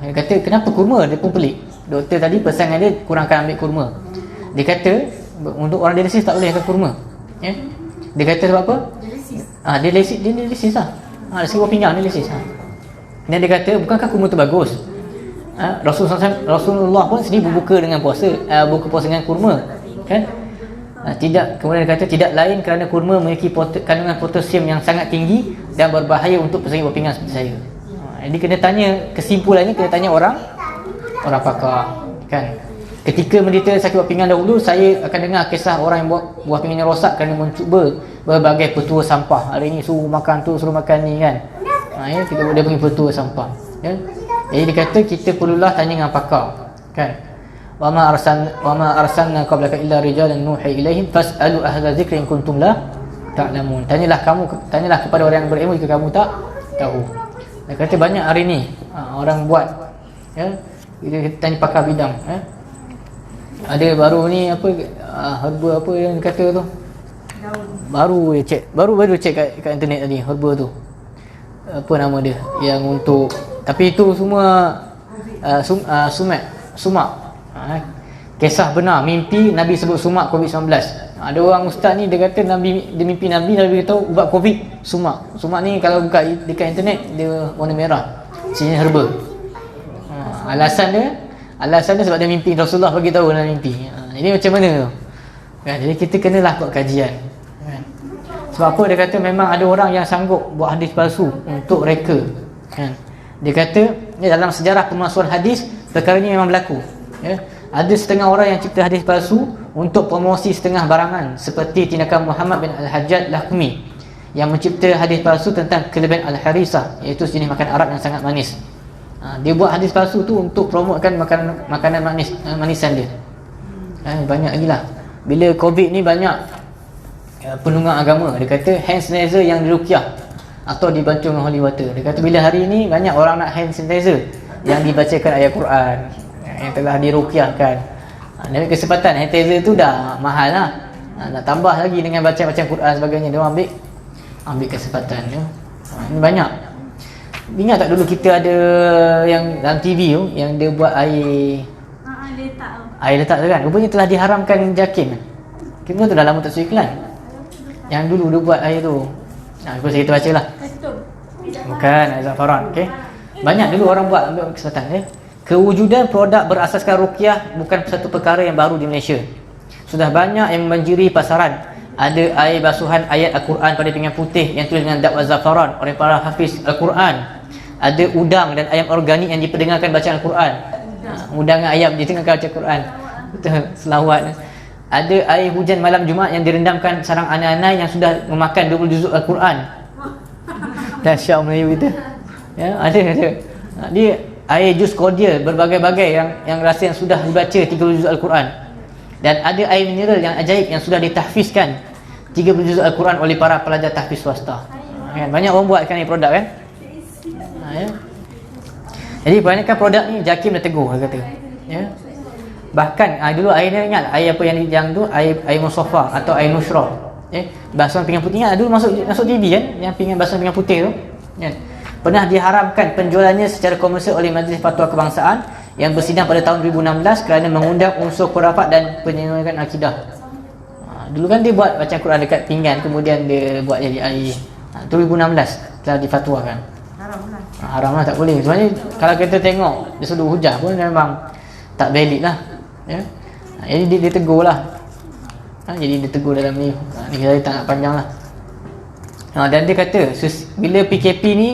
Dia kata kenapa kurma? Dia pun pelik. Doktor tadi pesan dia kurangkan ambil kurma. Dia kata untuk orang dialisis tak boleh makan kurma, ya. Dia kata sebab apa? Dia dialisis lah. Sakit buah pinggang dialisis. Dan dia kata bukankah kurma tu bagus? Rasulullah pun sendiri berbuka dengan puasa, buka puasa dengan kurma, kan. Tidak. Kemudian dia kata tidak lain kerana kurma memiliki kandungan potasium yang sangat tinggi dan berbahaya untuk pesakit buah pinggang seperti saya. Jadi kena tanya, kesimpulannya kena tanya orang pakar, kan. Ketika menderita sakit buah pinggang dahulu, saya akan dengar kisah orang yang buah pinggangnya rosak kerana mencuba berbagai petua sampah. Hari ni suruh makan tu, suruh makan ni, kan. Ya, dia panggil petua sampah, ya. Jadi dia kata kita perlulah tanya dengan pakar, kan. Wa ma arsalna qablaka illa rijalan nuhi ilaihim fas'alu ahla dzikri in kuntum la ta'lamun. Tanyalah kepada orang yang berilmu jika kamu tak tahu. Dia kata banyak hari ni orang buat, ya. Kita tanya pakar bidang, ya. Ada baru ni herba apa yang dia kata tu, baru cek kat internet tadi, herba tu apa nama dia yang untuk, tapi itu semua sumak. Kisah benar, mimpi Nabi sebut sumak COVID-19. Ada orang ustaz ni dia kata dia mimpi Nabi beritahu ubat COVID sumak. Sumak ni kalau buka dekat internet dia warna merah, sini herba. Alasan dia sebab dia mimpi, Rasulullah bagi tahu dalam mimpi. Jadi macam mana tu, kan? Jadi kita kenalah buat kajian, kan? Sebab apa dia kata memang ada orang yang sanggup buat hadis palsu untuk reka, kan? Dia kata dalam sejarah pemalsuan hadis perkara ini memang berlaku, ya. Ada setengah orang yang cipta hadis palsu untuk promosi setengah barangan, seperti tindakan Muhammad bin Al-Hajjaj Lakhmi yang mencipta hadis palsu tentang kelebihan Al-Harisah, iaitu jenis makan Arab yang sangat manis. Dia buat hadis palsu tu untuk promotkan makanan manisan dia. Banyak lagi lah. Bila COVID ni banyak penunggang agama, dia kata hand sanitizer yang diruqyah atau dibantu dengan holy water. Dia kata bila hari ni banyak orang nak hand sanitizer, yang dibacakan ayat Quran, yang telah diruqyahkan. Dari kesempatan sanitizer tu dah mahal lah. Nak tambah lagi dengan baca-baca Quran sebagainya, dia orang ambil kesempatan ya. Ini banyak. Ingat tak dulu kita ada yang dalam TV tu yang dia buat air letak tu kan, rupanya telah diharamkan JAKIM. Kita tu dah lama tak iklan. Yang dulu dia buat air tu. Lepas kita baca lah. Bukan air zafaran, okey. Banyak dulu orang buat, ambil kesempatan ya. Kewujudan produk berasaskan ruqyah bukan satu perkara yang baru di Malaysia. Sudah banyak yang membanjiri pasaran. Ada air basuhan ayat Al-Quran pada pinggan putih yang tulis dengan dakwah zafaran oleh para hafiz Al-Quran. Ada udang dan ayam organik yang diperdengarkan bacaan Al-Quran. Udang dengan ayam didengarkan baca Al-Quran. Betul, selawat. Ada air hujan malam Jumaat yang direndamkan sarang anai-anai yang sudah memakan 20 juzuk Al-Quran. Dahsyat Melayu kita. Ya, ada. Dia air jus cordial berbagai-bagai yang rasa yang sudah dibaca 30 juzuk Al-Quran. Dan ada air mineral yang ajaib yang sudah ditahfizkan 30 juzuk Al-Quran oleh para pelajar tahfiz swasta. Kan? Banyak orang buatkan ni produk kan. Ya. Jadi kebanyakan produk ni JAKIM dah tegur, dia kata. Ya. Bahkan dulu air ni, ingat air apa yang tu, air Musaffah atau air Nusrah. Ya. Basuhan pinggan putih, ingat dulu masuk TV kan, yang basuhan pinggan putih tu. Ya. Pernah diharamkan penjualannya secara komersial oleh Majlis Fatwa Kebangsaan yang bersidang pada tahun 2016 kerana mengundang unsur khurafat dan penyelenggaraan akidah. Dulu kan dia buat bacaan Quran dekat pinggan, kemudian dia buat jadi air. 2016 telah difatwakan. Haram lah, tak boleh. Sebenarnya kalau kita tengok dia sudah hujah pun memang tak valid lah ya. Jadi dia tegur lah. Jadi dia tegur dalam ni. Ni kita tak nak panjang lah. Dan dia kata bila PKP ni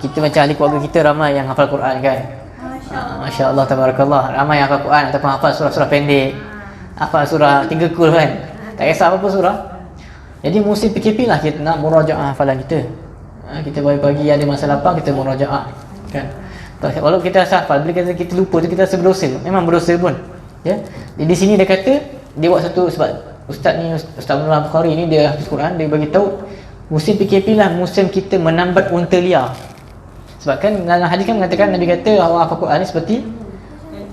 kita macam ahli keluarga kita ramai yang hafal Quran kan. Masya Allah, tabarakallah. Ramai yang hafal Quran ataupun hafal surah-surah pendek, hafal surah 3 kul kan. Tak kisah apa-apa surah. Jadi musim PKP lah kita nak murajaah hafalan kita. Kita pagi-pagi ada masa lapang, kita murajaah kan. Walau kita rasa hafal, bila kita lupa tu kita rasa berdosa. Memang berdosa pun ya. Di sini dia kata, dia buat satu, sebab Ustaz Abdullah Bukhari ni dia hafiz Quran, dia bagi tahu musim PKP lah musim kita menambat unta liar. Sebab kan dalam hadis kan mengatakan, Nabi kata orang hafal Quran ni seperti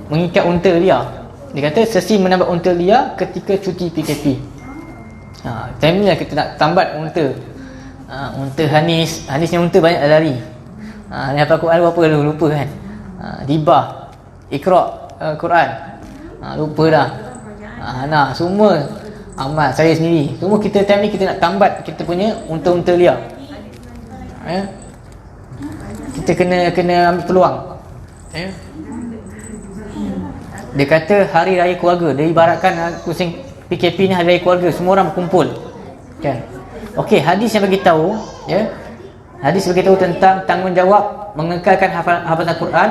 mengikat unta liar. Dia kata sesi menambat unta liar ketika cuti PKP. Time ni lah kita nak tambat unta. Unta Hanisnya unta banyak lari. Ni hafal Quran berapa dulu lupa kan. Dibah Iqra' Quran lupa dah. Nah semua amal saya sendiri. Semua kita time ni kita nak tambat kita punya unta-unta liar. Ya. Kita kena ambil peluang. Ya. Dia kata hari raya keluarga. Dia ibaratkan kucing PKP ni hari raya keluarga, semua orang berkumpul. Kan? Okey, hadis yang bagi tahu, ya. Hadis bagi tahu tentang tanggungjawab mengekalkan hafalan Quran,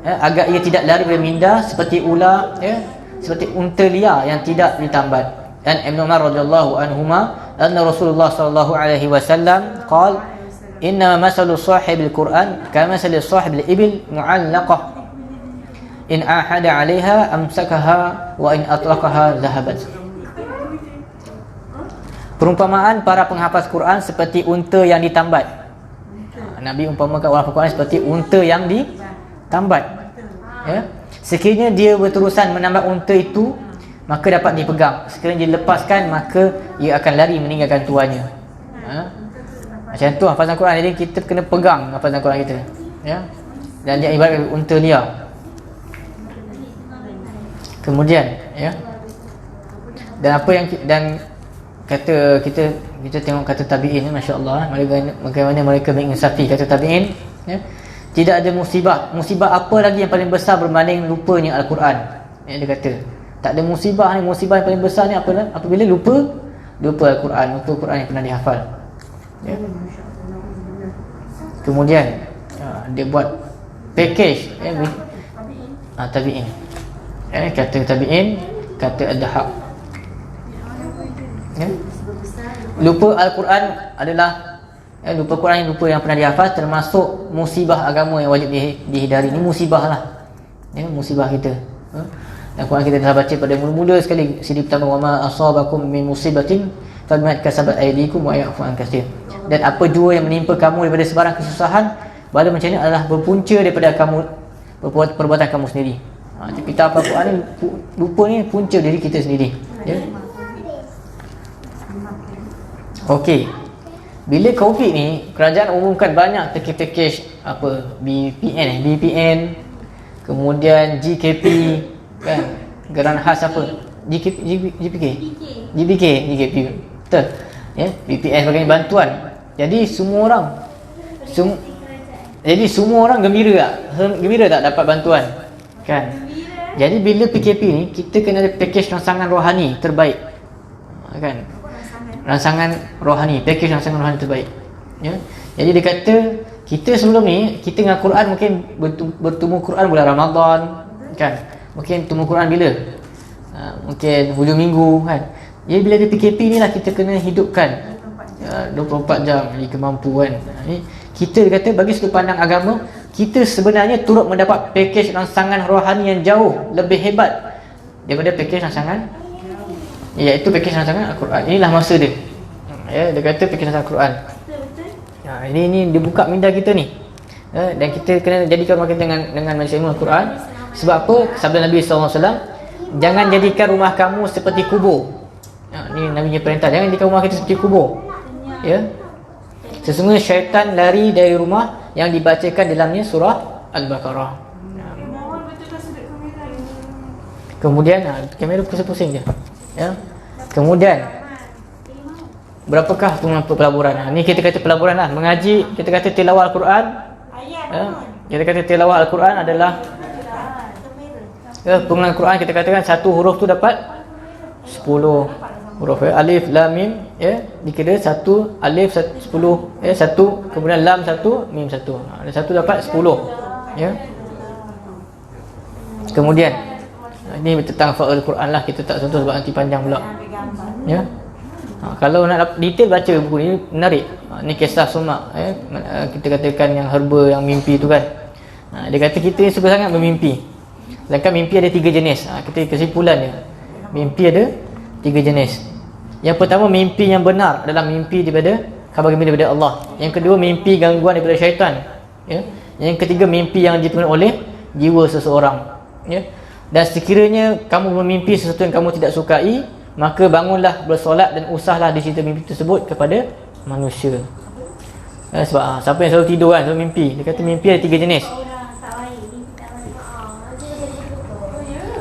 ya, agar ia tidak lari dari minda seperti ular, ya, seperti unta liar yang tidak ditambat. Dan Ibn Umar radhiyallahu anhuma, anna Rasulullah sallallahu alaihi wasallam qala, "Inna masalu sahibil Quran kama masali sahibil ibil mu'allaqah. In ahada 'alaiha amsakaha wa in atlaqaha dhahabat." Perumpamaan para penghafaz Quran seperti unta yang ditambat. Nabi umpamakan orang hafaz Quran seperti unta yang ditambat. Ya. Sekiranya dia berterusan menambat unta itu, maka dapat dipegang. Sekiranya dilepaskan, maka ia akan lari meninggalkan tuannya. Macam tu hafazan Quran. Jadi kita kena pegang hafazan Quran kita. Ya. Dan dia ibarat unta liar. Kemudian, ya. Dan apa yang kata kita tengok kata tabi'in, masya-Allah, bagaimana mereka menginsafi kata tabi'in, ya. Tidak ada musibah apa lagi yang paling besar berbanding lupanya Al-Quran. Ya, dia kata tak ada musibah yang paling besar ni apabila lupa Al-Quran, lupa Quran yang pernah dihafal. Ya. Kemudian dia buat package, ya, tabi'in. Ya, kata tabi'in, kata ad-Dahhak. Ya. Lupa Al-Quran adalah lupa Quran, lupa yang pernah dihafal, termasuk musibah agama yang wajib dihindari. Ini musibah lah, ya, musibah kita. Dan Quran kita telah baca pada mula-mula sekali sidi pertama, wa ma asabakum min musibatin fabima kasabat aydikum wa ya'fu an katsir. Dan apa jua yang menimpa kamu daripada sebarang kesusahan, bala macam ini adalah berpunca daripada perbuatan kamu sendiri. Kita apa Quran ni lupa ni punca diri kita sendiri. Ya. Okey. Bila COVID ni, kerajaan umumkan banyak package apa BPN, kemudian GKP kan, geran khas apa? GPK. Betul. Ya, BPN sebagai bantuan. Jadi semua orang gembira tak dapat bantuan. Kan? Jadi bila PKP ni, kita kena ada package rangsangan rohani terbaik. Kan? Rangsangan rohani terbaik. Ya. Jadi dia kata kita sebelum ni kita dengan Quran mungkin bertemu Quran bulan Ramadan, kan? Mungkin temu Quran bila? Mungkin hujung minggu, kan? Jadi bila dia PKP ni lah kita kena hidupkan 24 jam jadi kemampuan. Kita kata bagi sudut pandang agama, kita sebenarnya turut mendapat package rangsangan rohani yang jauh lebih hebat daripada package rangsangan, iaitu package rangsangan Al-Quran. Inilah masa dia. Ya, dia kata package rangsangan Al-Quran. Ini dia buka minda kita ni. Dan kita kena jadikan rumah kita dengan majlis ilmu Al-Quran. Sebab apa? Sabda Nabi SAW, jangan jadikan rumah kamu seperti kubur. Ni Nabi punya perintah, jangan jadikan rumah kita seperti kubur. Ya. Sesungguhnya syaitan lari dari rumah yang dibacakan dalamnya surah Al-Baqarah. Kemudian kamera pusing-pusing je. Ya. Kemudian berapakah pelaburan? Ni kita kata pelaburan lah. Mengaji, kita kata tilawah Al-Quran. Ya. Kita kata tilawah Al-Quran adalah pengulangan Quran. Kita katakan satu huruf tu dapat 10 huruf. Alif, lam, mim. Ya. Dikira satu alif 10. Ya. Satu, kemudian lam 1, mim 1. Ada satu dapat 10. Ya. Kemudian ini tentang fa'al Quran lah. Kita tak sentuh sebab nanti panjang pula. Ya. Kalau nak detail baca buku ni, menarik. Ni kisah Sumak. Kita katakan yang herba, yang mimpi tu kan. Dia kata kita ni suka sangat bermimpi. Sedangkan mimpi ada 3 jenis. Kita kesimpulan dia. Mimpi ada 3 jenis. Yang pertama, mimpi yang benar adalah mimpi daripada khabar gembira daripada Allah. Yang kedua, mimpi gangguan daripada syaitan. Ya. Yang ketiga, mimpi yang dipenuhi oleh jiwa seseorang. Ya. Dan sekiranya kamu bermimpi sesuatu yang kamu tidak sukai, maka bangunlah, bersolat dan usahlah dicerita mimpi tersebut kepada manusia. Sebab siapa yang selalu tidur kan, selalu mimpi. Dia kata mimpi ada 3 jenis.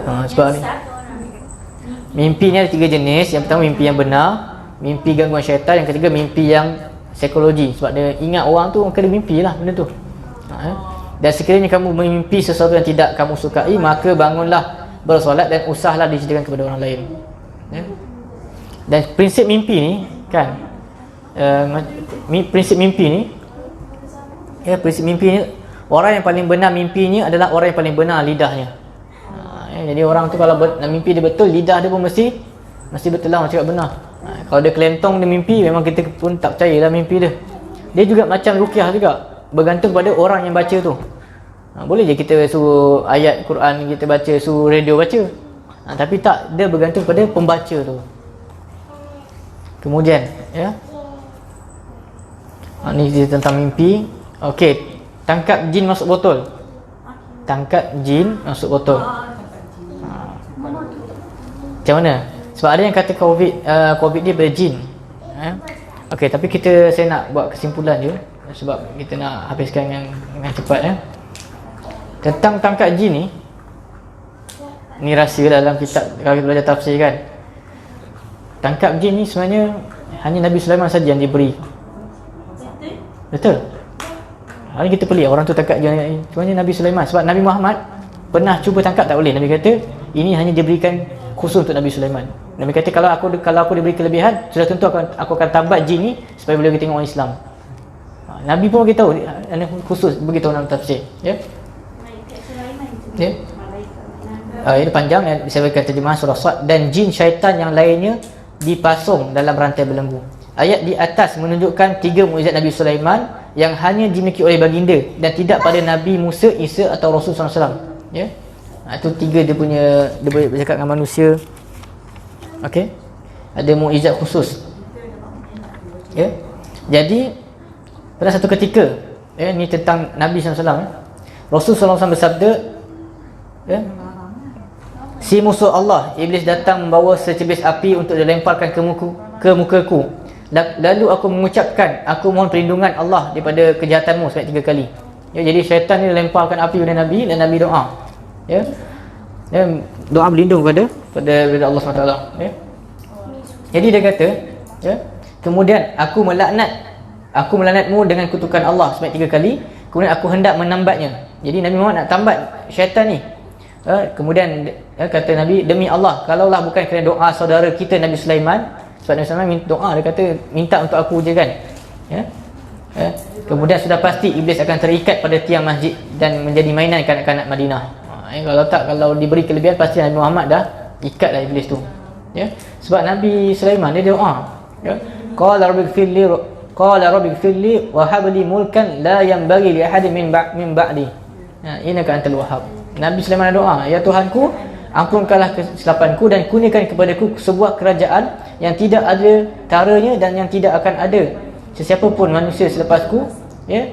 Sebab ni mimpi ni ada 3 jenis. Yang pertama mimpi yang benar, mimpi gangguan syaitan. Yang ketiga mimpi yang psikologi. Sebab dia ingat orang tu, maka dia mimpi lah benda tu. Dan sekiranya kamu memimpi sesuatu yang tidak kamu sukai, maka bangunlah, bersolat dan usahlah diceritakan kepada orang lain. Dan prinsip mimpi ni kan, prinsip mimpi ni, prinsip mimpi ni, orang yang paling benar mimpinya adalah orang yang paling benar lidahnya. Jadi orang tu kalau nak mimpi dia betul, lidah dia pun mesti betul lah, cakap benar. Kalau dia kelentong dia mimpi, memang kita pun tak percayalah mimpi dia. Dia juga macam ruqyah juga, bergantung pada orang yang baca tu. Boleh je kita suruh ayat Quran kita baca, suruh radio baca, tapi tak, dia bergantung pada pembaca tu. Kemudian ya, ni tentang mimpi. Okey, tangkap jin masuk botol. Tangkap jin masuk botol. Macam mana? Sebab ada yang kata COVID dia berjin. Okey, tapi saya nak buat kesimpulan je sebab kita nak habiskan dengan cepat ya. Tentang tangkap jin ni rahsia dalam kitab, kalau kita belajar tafsir kan. Tangkap jin ni sebenarnya hanya Nabi Sulaiman saja yang diberi. Betul? Hari kita pelik orang tu tangkap jin, sebenarnya Nabi Sulaiman. Sebab Nabi Muhammad pernah cuba tangkap, tak boleh. Nabi kata ini hanya diberikan khusus untuk Nabi Sulaiman. Nabi kata kalau aku diberi kelebihan, sudah tentu aku akan tambat jin ni supaya boleh tengok orang Islam. Nabi pun beritahu khusus, beritahu dalam tafsir ya. Ya. Ini panjang, saya berikan terjemahan surah Sad. Dan jin syaitan yang lainnya dipasung dalam rantai belenggu. Ayat di atas menunjukkan 3 mukjizat Nabi Sulaiman yang hanya dimiliki oleh baginda dan tidak pada Nabi Musa, Isa atau Rasul SAW. Ya. Itu 3 dia boleh bercakap dengan manusia. Okey. Ada mukjizat khusus. Ya. Jadi pada satu ketika, ni tentang Nabi SAW. Rasul SAW bersabda, Ya. Si musuh Allah, iblis datang membawa secebis api untuk dilemparkan ke mukaku. Lalu aku mengucapkan, aku mohon perlindungan Allah daripada kejahatanmu sebanyak 3 kali. Ya, jadi syaitan ni lemparkan api kepada Nabi dan Nabi doa. Ya. Ya, doa berlindung kepada Allah SWT. Ya. Jadi dia kata, ya, kemudian aku melaknatmu dengan kutukan Allah sebanyak 3 kali. Kemudian aku hendak menambatnya. Jadi Nabi Muhammad nak tambat syaitan ni. Kemudian kata Nabi, demi Allah, kalaulah bukan kerana doa saudara kita Nabi Sulaiman, sebab Nabi Sulaiman minta doa, dia kata minta untuk aku je kan. Kemudian sudah pasti iblis akan terikat pada tiang masjid dan menjadi mainan kanak-kanak Madinah. Kalau diberi kelebihan, pasti Nabi Muhammad dah ikatlah iblis tu. Ya, sebab Nabi Sulaiman dia doa, ya, qala rabbi ighfirli wa hab li mulkan la yanbaghi li ahadin min ba'di. Innaka antal wahhab. Nabi Sulaiman doa, ya Tuhanku, ampunkanlah kesilapanku dan kurniakan kepadaku sebuah kerajaan yang tidak ada taranya dan yang tidak akan ada sesiapa pun manusia selepasku, ya,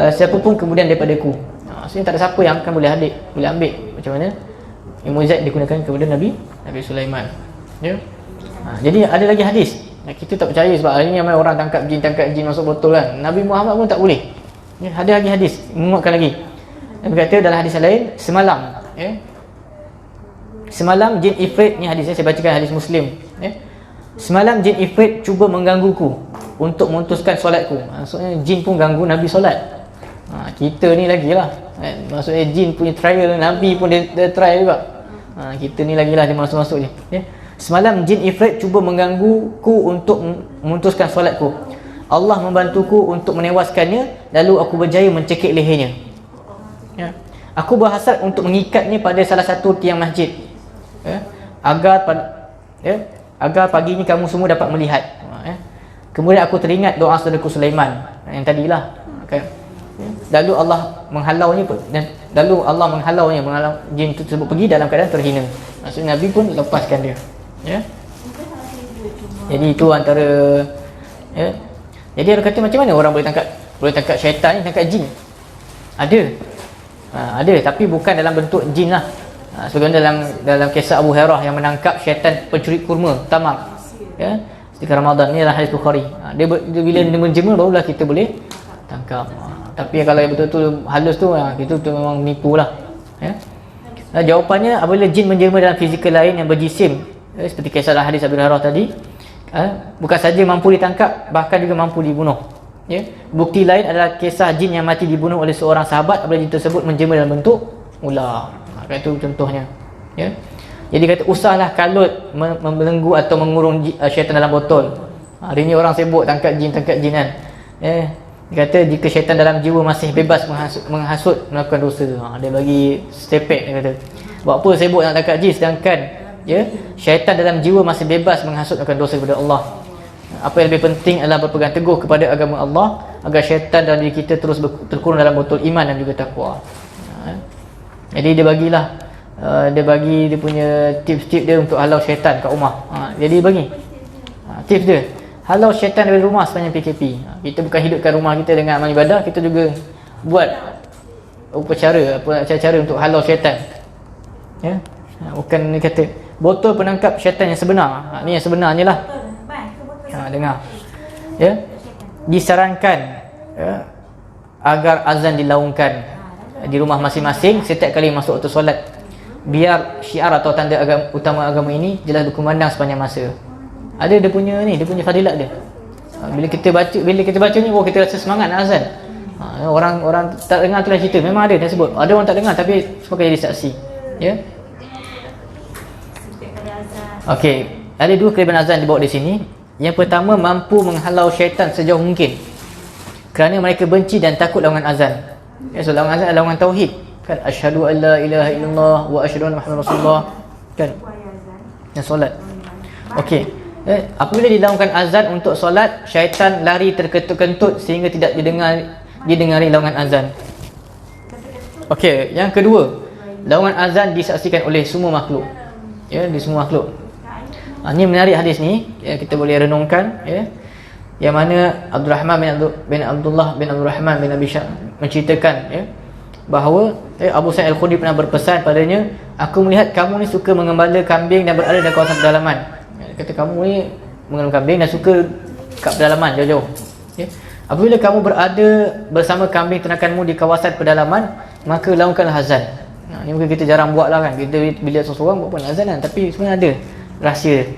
siapa pun kemudian daripadaku. Maksudnya tak ada siapa yang akan boleh ambil macam mana ilmu zaid digunakan kepada Nabi Sulaiman. Ya. Jadi ada lagi hadis. Kita tak percaya sebab hari ni ramai orang tangkap jin masuk botol kan. Nabi Muhammad pun tak boleh. Ya, ada lagi hadis menguatkan lagi. Nabi kata dalam hadis lain, semalam, ya, semalam jin ifrit, ni hadis saya bacakan, hadis Muslim, ya. Semalam jin ifrit cuba menggangguku untuk memutuskan solatku. Maksudnya jin pun ganggu Nabi solat. Kita ni lagi lah, maksudnya jin punya trial, Nabi pun dia try juga. Kita ni lagi lah, dia masuk-masuk je, ya. Semalam jin ifrit cuba menggangguku untuk memutuskan solatku. Allah membantuku untuk menewaskannya, lalu aku berjaya mencekik lehernya. Ya. Aku berhasrat untuk mengikatnya pada salah satu tiang masjid, ya, agar pagi ni kamu semua dapat melihat. Ya. Kemudian aku teringat doa saudaraku Sulaiman yang tadilah, okay. Lalu Allah menghalau jin tersebut pergi dalam keadaan terhina. Maksudnya Nabi pun lepaskan dia, ya. Jadi itu antara, ya. Jadi orang kata macam mana orang boleh tangkap syaitan ni, tangkap jin? Ada, tapi bukan dalam bentuk jin lah. Sebagaimana dalam kisah Abu Hurairah yang menangkap syaitan pencuri kurma tamar, ya, ketika Ramadan. Ni adalah hadis Bukhari. Dia bila dia menjema barulah kita boleh tangkap. Tapi kalau yang betul-betul halus tu, itu memang nipu lah, ya. Jawapannya, apabila jin menjema dalam fizikal lain yang berjisim, seperti kisah dalam hadis Abu Hurairah tadi, bukan saja mampu ditangkap, bahkan juga mampu dibunuh. Ya. Bukti lain adalah kisah jin yang mati dibunuh oleh seorang sahabat apabila jin tersebut menjema dalam bentuk ular. Itu contohnya, ya. Jadi kata usahlah kalut membelenggu atau mengurung syaitan dalam botol. Hari ni orang sibuk tangkap jin kan. Dia kata jika syaitan dalam jiwa masih bebas menghasut melakukan dosa, dia bagi stepek. Dia kata buat apa sibuk nak tangkap jin sedangkan, ya, syaitan dalam jiwa masih bebas menghasut melakukan dosa kepada Allah. Apa yang lebih penting adalah berpegang teguh kepada agama Allah agar syaitan dalam diri kita terus terkurung dalam botol iman dan juga takwa. Jadi dia bagi dia punya tips-tips dia untuk halau syaitan kat rumah. Jadi bagi tips dia, halau syaitan dari rumah sepanjang PKP. Kita bukan hidupkan rumah kita dengan amal ibadah, kita juga buat cara untuk halau syaitan, ya. Bukan dia kata botol penangkap syaitan yang sebenar. Ni yang sebenarnya lah. Dengar, ya. Disarankan, ya, agar azan dilaungkan di rumah masing-masing setiap kali masuk waktu solat, biar syiar atau tanda utama agama ini jelas berkumandang sepanjang masa. Ada dia punya fadilat dia. Bila kita baca ni, kita rasa semangat nak azan. Orang tak dengar tu lah cerita. Memang ada dia sebut, ada orang tak dengar tapi semua jadi saksi, ya. Okey, ada 2 kelebihan azan dibawa di sini. Yang pertama, mampu menghalau syaitan sejauh mungkin kerana mereka benci dan takut lawangan azan. Ya, so lawangan azan adalah lawangan tauhid kan, asyhadu an la ilaha illallah wa asyhadu anna muhammadar rasulullah kan, yang solat. Okey, apabila dilaungkan azan untuk solat, syaitan lari terkentut-kentut sehingga tidak didengari lawangan azan. Okey, yang kedua, lawangan azan disaksikan oleh semua makhluk, ya, di semua makhluk. Ini menarik hadis ni, ya, kita boleh renungkan, ya, yang mana Abdul Rahman bin Abdullah bin Abdul Rahman bin Abi Syah menceritakan, ya, bahawa Abu Sa'id Al-Khudri pernah berpesan padanya, aku melihat kamu ni suka mengembala kambing dan berada dalam kawasan pedalaman. Dia kata kamu ni mengembala kambing dan suka kat pedalaman jauh-jauh. Apabila kamu berada bersama kambing ternakanmu di kawasan pedalaman, maka lakukanlah azan. Ni mungkin kita jarang buat lah kan, kita bila seorang buat pun azan kan, tapi sebenarnya ada rahsia.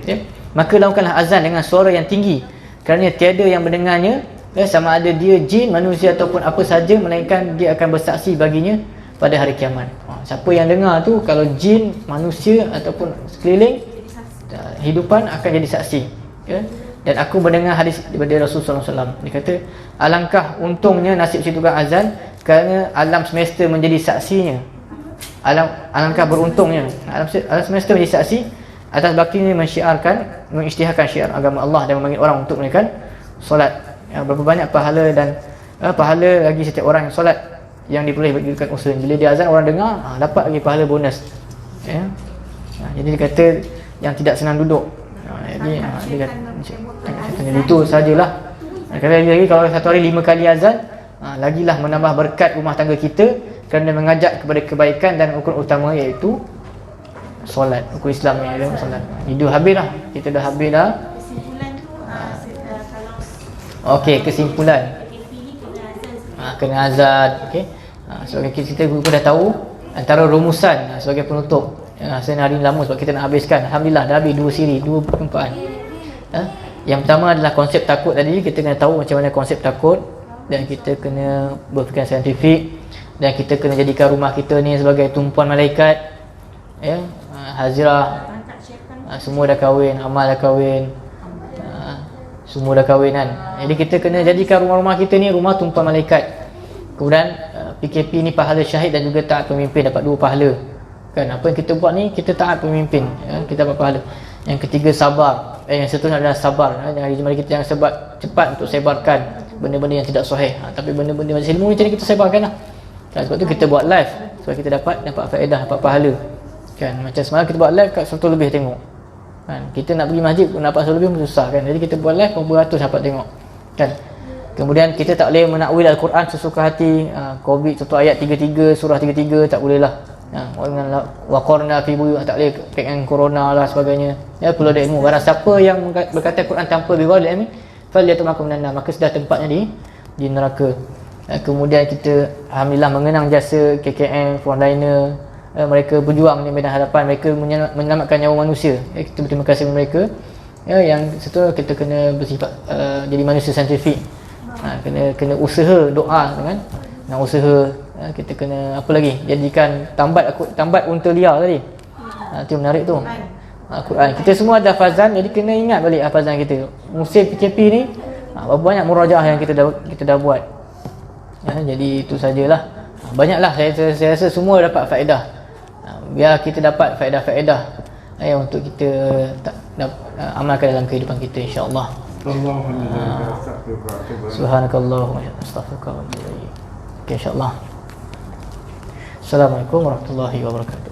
Maka lakukanlah azan dengan suara yang tinggi, kerana tiada yang mendengarnya, sama ada dia jin, manusia ataupun apa saja, melainkan dia akan bersaksi baginya pada hari kiamat. Siapa yang dengar tu, kalau jin, manusia ataupun sekeliling hidupan, akan jadi saksi. Dan aku mendengar hadis daripada Rasulullah SAW. Dia kata, alangkah untungnya nasib si tukang azan, kerana alam semesta menjadi saksinya. Alangkah beruntungnya alam semesta menjadi saksi atas baktinya mengisytiharkan syiar agama Allah dan memanggil orang untuk menunaikan solat. Berapa banyak pahala dan pahala lagi setiap orang yang solat yang diperoleh berdirikan usaha. Bila dia azan, orang dengar, dapat lagi pahala bonus. Jadi dia kata yang tidak senang duduk. Jadi dia kata itu sajalah. Lagi kalau satu hari 5 kali azan, lagilah menambah berkat rumah tangga kita, kerana mengajak kepada kebaikan dan rukun utama iaitu solat. Rukun Islam ni adalah solat. Itu habis dah. Kita dah habis dah. Kesimpulan tu kalau Okey, kesimpulan. Kena azan. Okey. So kita pun dah tahu antara rumusan sebagai penutup. Saya hari ni lama sebab kita nak habiskan. Alhamdulillah dah habis 2 siri, 2 perjumpaan. Yang pertama adalah konsep takut tadi. Kita kena tahu macam mana konsep takut, dan kita kena berfikiran saintifik, dan kita kena jadikan rumah kita ni sebagai tumpuan malaikat. Hazirah semua dah kahwin, Amal dah kahwin, semua dah kahwin kan. Jadi kita kena jadikan rumah-rumah kita ni rumah tumpuan malaikat. Kemudian PKP ni pahala syahid dan juga taat pemimpin, dapat 2 pahala kan. Apa yang kita buat ni, kita taat pemimpin, kita dapat pahala. Yang ketiga sabar. Yang seterusnya adalah sabar. Mari kita jangan cepat untuk sebarkan benda-benda yang tidak sahih. Tapi benda-benda macam ilmu ni macam ni kita sebarkan lah. Sebab tu kita buat live, supaya kita dapat faedah, dapat pahala kan. Macam semalam kita buat live kat 100 lebih tengok kan. Kita nak pergi masjid pun dapat 100 lebih pun susah kan. Jadi kita buat live berapa ratus dapat tengok kan. Kemudian kita tak boleh menakwil Al-Quran sesuka hati. Covid contoh ayat 33, surah 33 tak boleh lah. Waqarna fi buyut, tak boleh dengan corona lah sebagainya. Perlu ada ilmu. Barang siapa yang berkata Quran tanpa biwal ilmi, falyatamakum minna, maka sudah tempatnya di neraka. Kemudian kita alhamdulillah mengenang jasa KKM, frontliner, mereka berjuang di medan hadapan, mereka menyelamatkan nyawa manusia. Kita berterima kasih kepada mereka. Yang seterusnya kita kena bersifat jadi manusia saintifik. Kena usaha doa dengan usaha. Kita kena apa lagi, jadikan tambat unta liar tadi. Itu menarik tu. Al-Quran. Kita semua ada hafazan, jadi kena ingat balik hafazan kita. Musim PKP ni berapa banyak murajaah yang kita dah buat. Jadi itu sajalah. Banyaklah saya rasa semua dapat faedah. Biar kita dapat faedah-faedah untuk kita amalkan dalam kehidupan kita, insya-Allah. Subhanakallahumma wa astaghfiruka wa atubu ilaik. Okey, insya-Allah. Assalamualaikum warahmatullahi wabarakatuh.